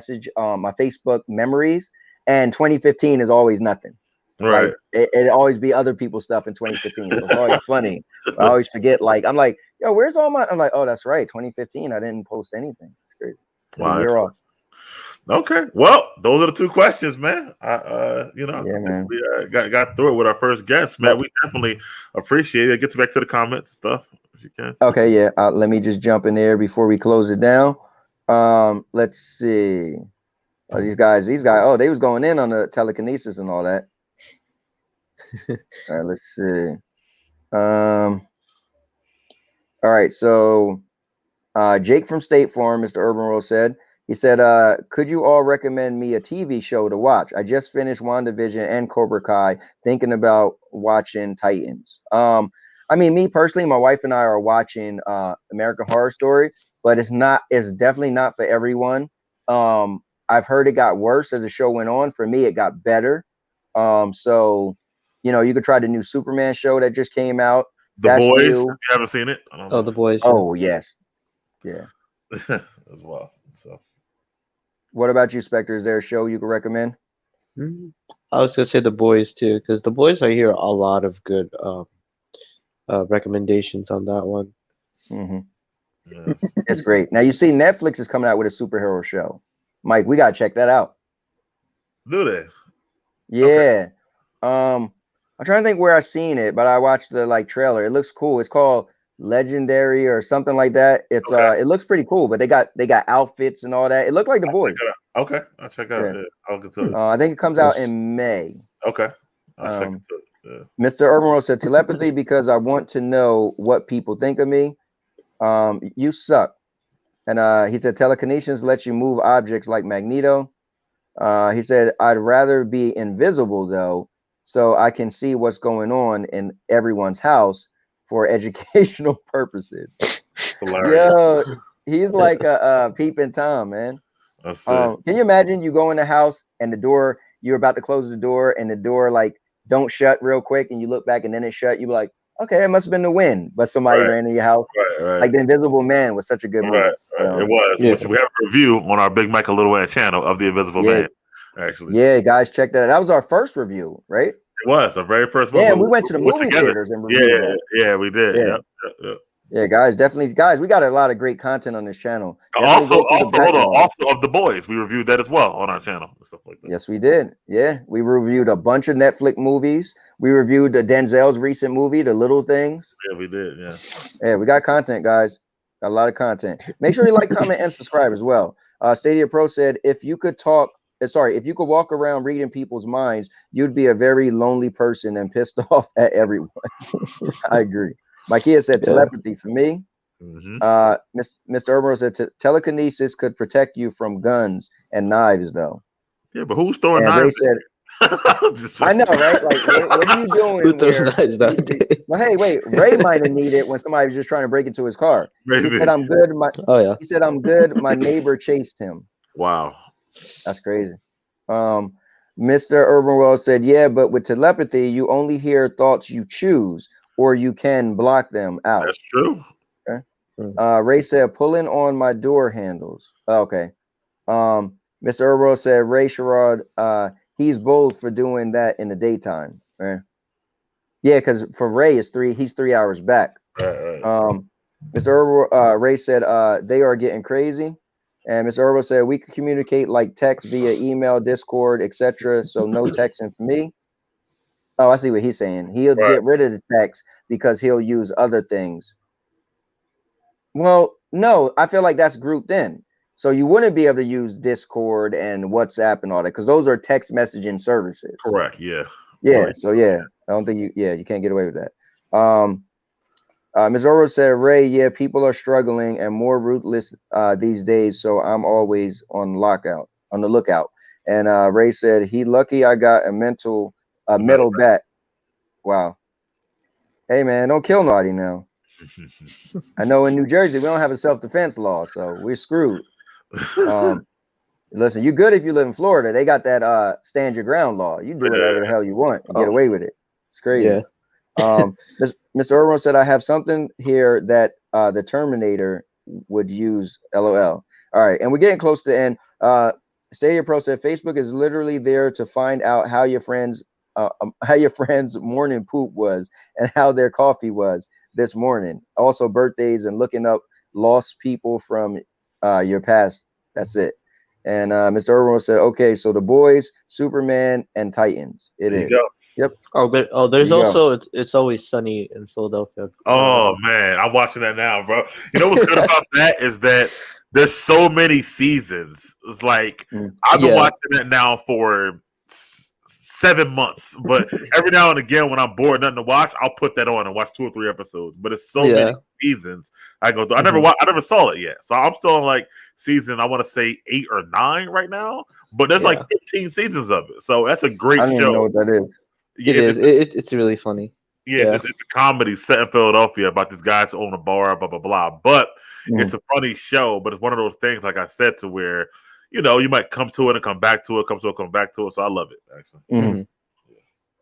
Facebook memories, and 2015 is always nothing. Right. It always be other people's stuff in 2015. So it's always funny. I always forget, I'm like, yo, where's all my, I'm like, oh, that's right. 2015, I didn't post anything. It's crazy. Took a year off. Okay, well, those are the two questions, man. Man. We got through it with our first guest, man. We definitely appreciate it. Get back to the comments and stuff if you can. Okay, yeah. Let me just jump in there before we close it down. Let's see. Oh, these guys. Oh, they was going in on the telekinesis and all that. All right, let's see. All right, so Jake from State Farm, Mr. Urban Rose said. He said, could you all recommend me a TV show to watch? I just finished WandaVision and Cobra Kai, thinking about watching Titans. I mean, me personally, my wife and I are watching American Horror Story, but it's definitely not for everyone. I've heard it got worse as the show went on. For me, it got better. So, you could try the new Superman show that just came out. The Boys, if you haven't seen it. The Boys. Oh, yes. Yeah. As well. So. What about you, Spectre? Is there a show you could recommend? I was gonna say The Boys too, because The Boys, I hear a lot of good recommendations on that one. Mm-hmm. It's great. Now you see, Netflix is coming out with a superhero show. Mike, we gotta check that out. Do they? Yeah. Okay. I'm trying to think where I seen it, but I watched the trailer. It looks cool. It's called Legendary or something like that. It's it looks pretty cool, but they got outfits and all that. It looked like The Boys. Okay, I'll check it out. Yeah. I'll consider it. I think it comes out in May. Okay, I'll check it out. Yeah. Mr. Urban Rose said telepathy because I want to know what people think of me. You suck. And he said telekinesis lets you move objects like Magneto. He said I'd rather be invisible though, so I can see what's going on in everyone's house for educational purposes. Yo, he's like a peeping Tom, man. Can you imagine you go in the house and the door, you're about to close the door and the door don't shut real quick and you look back and then it shut, you be like, okay, it must have been the wind, but somebody ran in your house. Like The Invisible Man was such a good movie. It was. Yeah. Which we have a review on our BigMike.LittleAnt channel of The Invisible Man. Actually, yeah, guys, check that. That was our first review, right? It was our very first one. Yeah, we went to the movie theaters and reviewed that. Yeah, we did. Yeah. Yeah, guys, definitely. Guys, we got a lot of great content on this channel. Also of The Boys, we reviewed that as well on our channel and stuff like that. Yes, we did. Yeah, we reviewed a bunch of Netflix movies. We reviewed the Denzel's recent movie, The Little Things. Yeah, we did. Yeah. Yeah, we got content, guys. Got a lot of content. Make sure you like, comment, and subscribe as well. Stadia Pro said, if you could walk around reading people's minds, you'd be a very lonely person and pissed off at everyone. I agree. Makia said telepathy for me. Mr. Urban said telekinesis could protect you from guns and knives, though. Yeah, but who's throwing knives? Ray said, I know, right? Like, what are you doing? Who throws knives nowadays? Well, hey, wait. Ray might have needed it when somebody was just trying to break into his car. Maybe. He said, "I'm good." He said, "I'm good." My neighbor chased him. Wow, that's crazy. Mr. Urban Wells said, "Yeah, but with telepathy, you only hear thoughts you choose, or you can block them out." That's true. Okay. Ray said, "Pulling on my door handles." Okay. Mr. Urban said, "Ray Sherrod, he's bold for doing that in the daytime." Right? Yeah, because for Ray, he's 3 hours back. Right. Mr. Ray said, "They are getting crazy." And Mr. Urban said, "We can communicate like text via email, Discord, etc. So no texting for me." Oh, I see what he's saying. He'll get rid of the text because he'll use other things. Well, no, I feel like that's grouped in So you wouldn't be able to use Discord and WhatsApp and all that because those are text messaging services. Correct. Yeah. Yeah. Right. So yeah, I don't think you can't get away with that. Ms. Oro said, Ray, yeah, people are struggling and more ruthless these days. So I'm always on the lookout. And Ray said, he lucky I got a metal bat. Wow. Hey man, don't kill nobody now. I know in New Jersey we don't have a self-defense law, so we're screwed. Listen, you good if you live in Florida. They got that stand your ground law. You do whatever the hell you want and get away with it. It's crazy. Yeah. Mr. Irwin said, I have something here that the Terminator would use. LOL. All right, and we're getting close to the end. Stadia Pro said Facebook is literally there to find out how your friends morning poop was and how their coffee was this morning. Also birthdays and looking up lost people from your past. That's it. And Mr. Irwin said, okay, so The Boys, Superman, and Titans. It is. Go. Yep. There's also It's Always Sunny in Philadelphia. Oh man, I'm watching that now, bro. You know what's good about that is that there's so many seasons. It's like I've been watching it now for 7 months, but every now and again when I'm bored, nothing to watch, I'll put that on and watch 2 or 3 episodes. But it's so many seasons I go through. I never saw it yet, so I'm still in like season, I want to say 8 or 9 right now. But there's like 15 seasons of it, so that's a great show. I don't even know what that is. It's really funny. Yeah. It's a comedy set in Philadelphia about these guys who own a bar, blah blah blah. But it's a funny show. But it's one of those things, like I said, to where you might come to it and come back to it, come back to it. So I love it actually.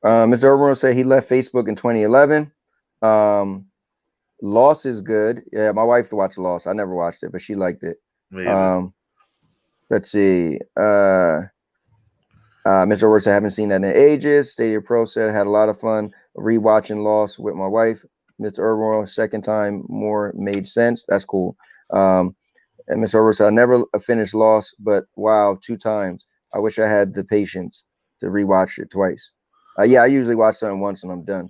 Mr. Urban said he left Facebook in 2011. Lost is good. Yeah, my wife watched Lost. I never watched it, but she liked it. Let's see. Mr. Orwell said, I haven't seen that in ages. Stadia Pro said, had a lot of fun rewatching Lost with my wife. Mr. Orwell, second time more made sense. That's cool. And Mr. Orwell said, I never finished Lost, but wow, 2 times. I wish I had the patience to rewatch it twice. Yeah, I usually watch something once and I'm done.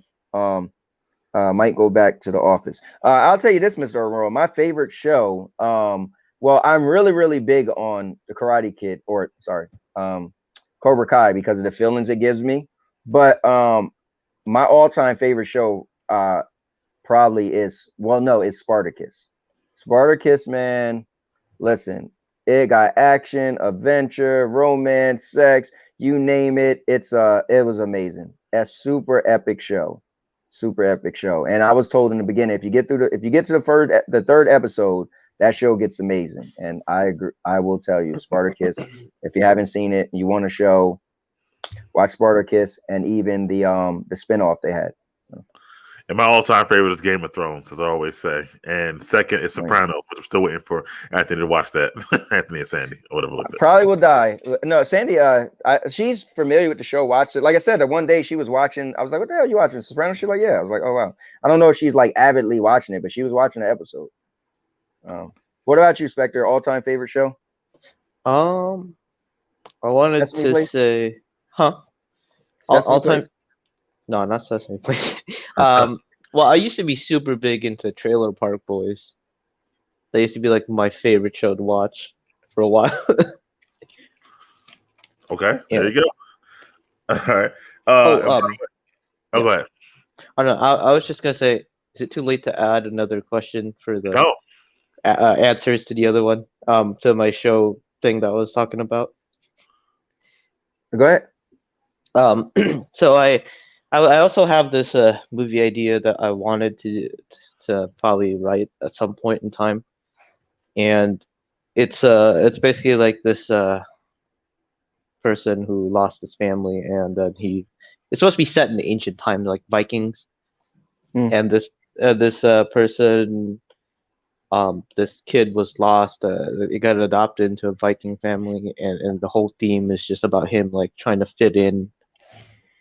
Might go back to The Office. I'll tell you this, Mr. Orwell, my favorite show. Well, I'm really, really big on the Karate Kid, Cobra Kai because of the feelings it gives me. But my all-time favorite show probably is Spartacus. Spartacus, man. Listen, it got action, adventure, romance, sex, you name it. It was amazing. A super epic show. And I was told in the beginning, if you get to the 3rd episode, that show gets amazing. And I agree. I will tell you, Spartacus, if you haven't seen it and you want a show, watch Spartacus and even the spinoff they had. So. And my all-time favorite is Game of Thrones, as I always say. And second is Sopranos, but I'm still waiting for Anthony to watch that. Anthony and Sandy, or whatever. Probably will die. No, Sandy, she's familiar with the show, watched it. Like I said, that one day she was watching, I was like, what the hell are you watching? Sopranos? She's like, yeah. I was like, oh, wow. I don't know if she's like avidly watching it, but she was watching the episode. What about you, Spectre? All-time favorite show? I wanted Sesame to say, all-time. No, not Sesame Place. Well, I used to be super big into Trailer Park Boys. They used to be like my favorite show to watch for a while. Okay, there you go. All right. Go ahead. I don't know. I was just gonna say, is it too late to add another question for the answers to the other one? To my show thing that I was talking about. Go ahead. So I also have this movie idea that I wanted to probably write at some point in time, and it's basically like this person who lost his family, and then it's supposed to be set in the ancient times, like Vikings, and this person, this kid was lost. He got adopted into a Viking family, and the whole theme is just about him like trying to fit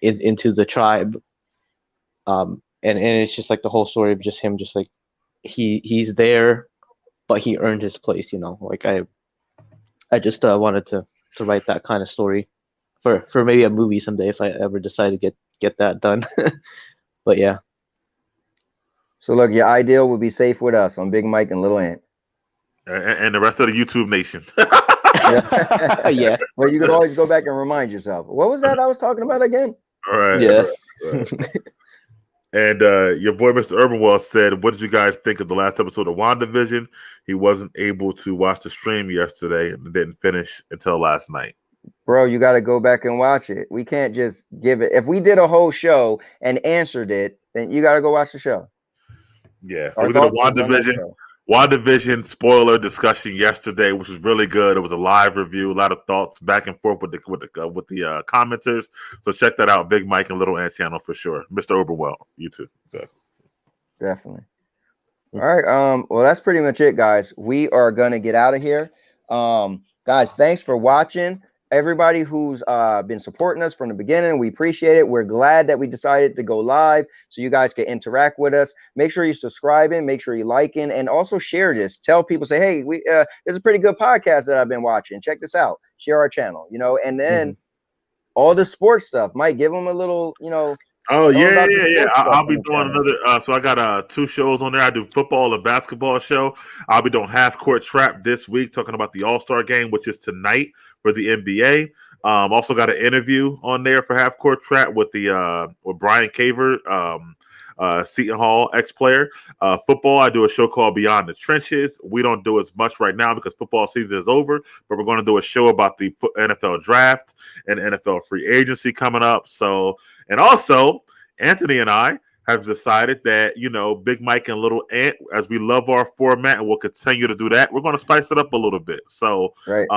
into the tribe, and it's just like the whole story of just him, just like he's there, but he earned his place, like I just wanted to write that kind of story for maybe a movie someday if I ever decide to get that done. But yeah. So look, your ideal would be safe with us on Big Mike and Little Ant. and the rest of the YouTube nation. Yeah. Well, you can always go back and remind yourself. What was that I was talking about again? All right. Yeah. Right. And your boy, Mr. Urbanwell, said, what did you guys think of the last episode of WandaVision? He wasn't able to watch the stream yesterday and didn't finish until last night. Bro, you got to go back and watch it. We can't just give it. If we did a whole show and answered it, then you got to go watch the show. Yeah. So Our we did a thoughts is on that show. WandaVision spoiler discussion yesterday, which was really good. It was a live review, a lot of thoughts back and forth with the commenters. So check that out, Big Mike and Little Ant channel for sure. Mr. Oberwell, you too. Definitely. All right. Well, that's pretty much it, guys. We are gonna get out of here. Guys, thanks for watching. Everybody who's been supporting us from the beginning, we appreciate it. We're glad that we decided to go live so you guys can interact with us. Make sure you're subscribing, make sure you're liking, and also share this. Tell people, say, hey, there's a pretty good podcast that I've been watching. Check this out. Share our channel, and then all the sports stuff. Mike, give them a little, Oh yeah. I'll be doing channel. another. So I got 2 shows on there. I do football and basketball show. I'll be doing Half Court Trap this week, talking about the All-Star game, which is tonight for the NBA. Also got an interview on there for Half Court Trap with Brian Caver, Seton Hall ex-player. Football, I do a show called Beyond the Trenches. We don't do as much right now because football season is over, but we're going to do a show about the NFL draft and NFL free agency coming up. So, and also Anthony and I have decided that, Big Mike and Little Ant, as we love our format and we'll continue to do that, we're going to spice it up a little bit. So, right.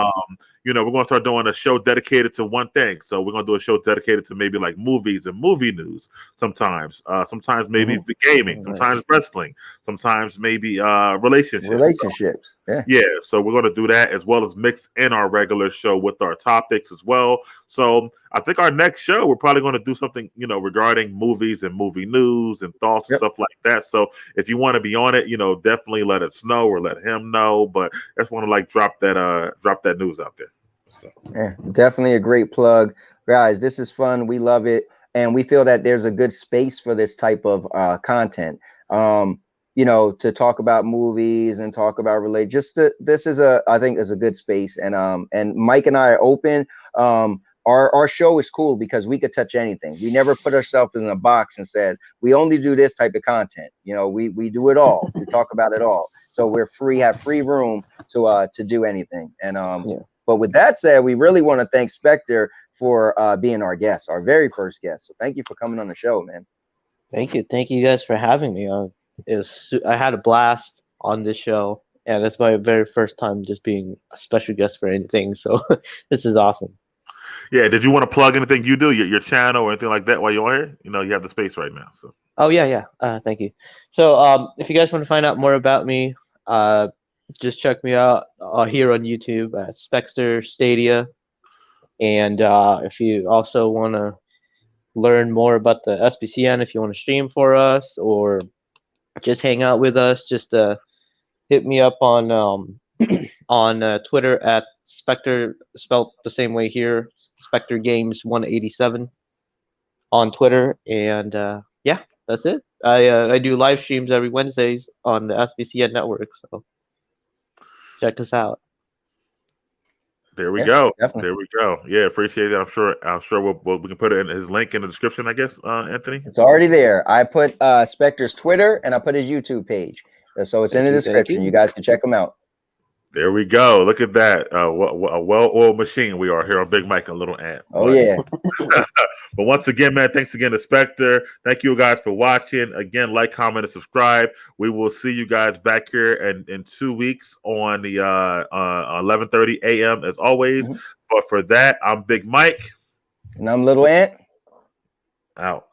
We're going to start doing a show dedicated to one thing. So we're going to do a show dedicated to maybe like movies and movie news sometimes. Sometimes maybe gaming, sometimes wrestling, sometimes maybe relationships. Yeah. So we're going to do that as well as mix in our regular show with our topics as well. So I think our next show, we're probably going to do something, regarding movies and movie news and thoughts and stuff like that. So if you want to be on it, definitely let us know or let him know. But I just want to drop that news out there. So. Yeah, definitely a great plug, guys. This is fun. We love it, and we feel that there's a good space for this type of content. To talk about movies and talk about this is I think is a good space, and Mike and I are open. Our show is cool because we could touch anything. We never put ourselves in a box and said we only do this type of content. We do it all. We talk about it all. So we're have free room to do anything. And But with that said, we really want to thank Spectre for being our guest, our very first guest. So thank you for coming on the show, man. Thank you guys for having me. I had a blast on this show, and it's my very first time just being a special guest for anything. So this is awesome. Yeah. Did you want to plug anything you do, your channel or anything like that while you're on here? You have the space right now. So. Oh yeah. Thank you. So if you guys want to find out more about me, just check me out here on YouTube at Spectre, Stadia, and if you also want to learn more about the SBCN, if you want to stream for us or just hang out with us, just hit me up on on Twitter at Spectre, spelled the same way here, Spectre Games 187 on Twitter, and yeah, that's it. I do live streams every Wednesdays on the SBCN network, so check us out. There we go. Definitely. There we go. Yeah, appreciate it. I'm sure we can put it in his link in the description, I guess, Anthony. It's already there. I put Spectre's Twitter and I put his YouTube page. So it's in the description. You guys can check them out. There we go. Look at that. A well-oiled machine we are here on Big Mike and Little Ant. Yeah. But once again, man, thanks again to Spectre. Thank you guys for watching. Again, like, comment, and subscribe. We will see you guys back here in 2 weeks on the 11:30 a.m. as always. But for that, I'm Big Mike. And I'm Little Ant. Out.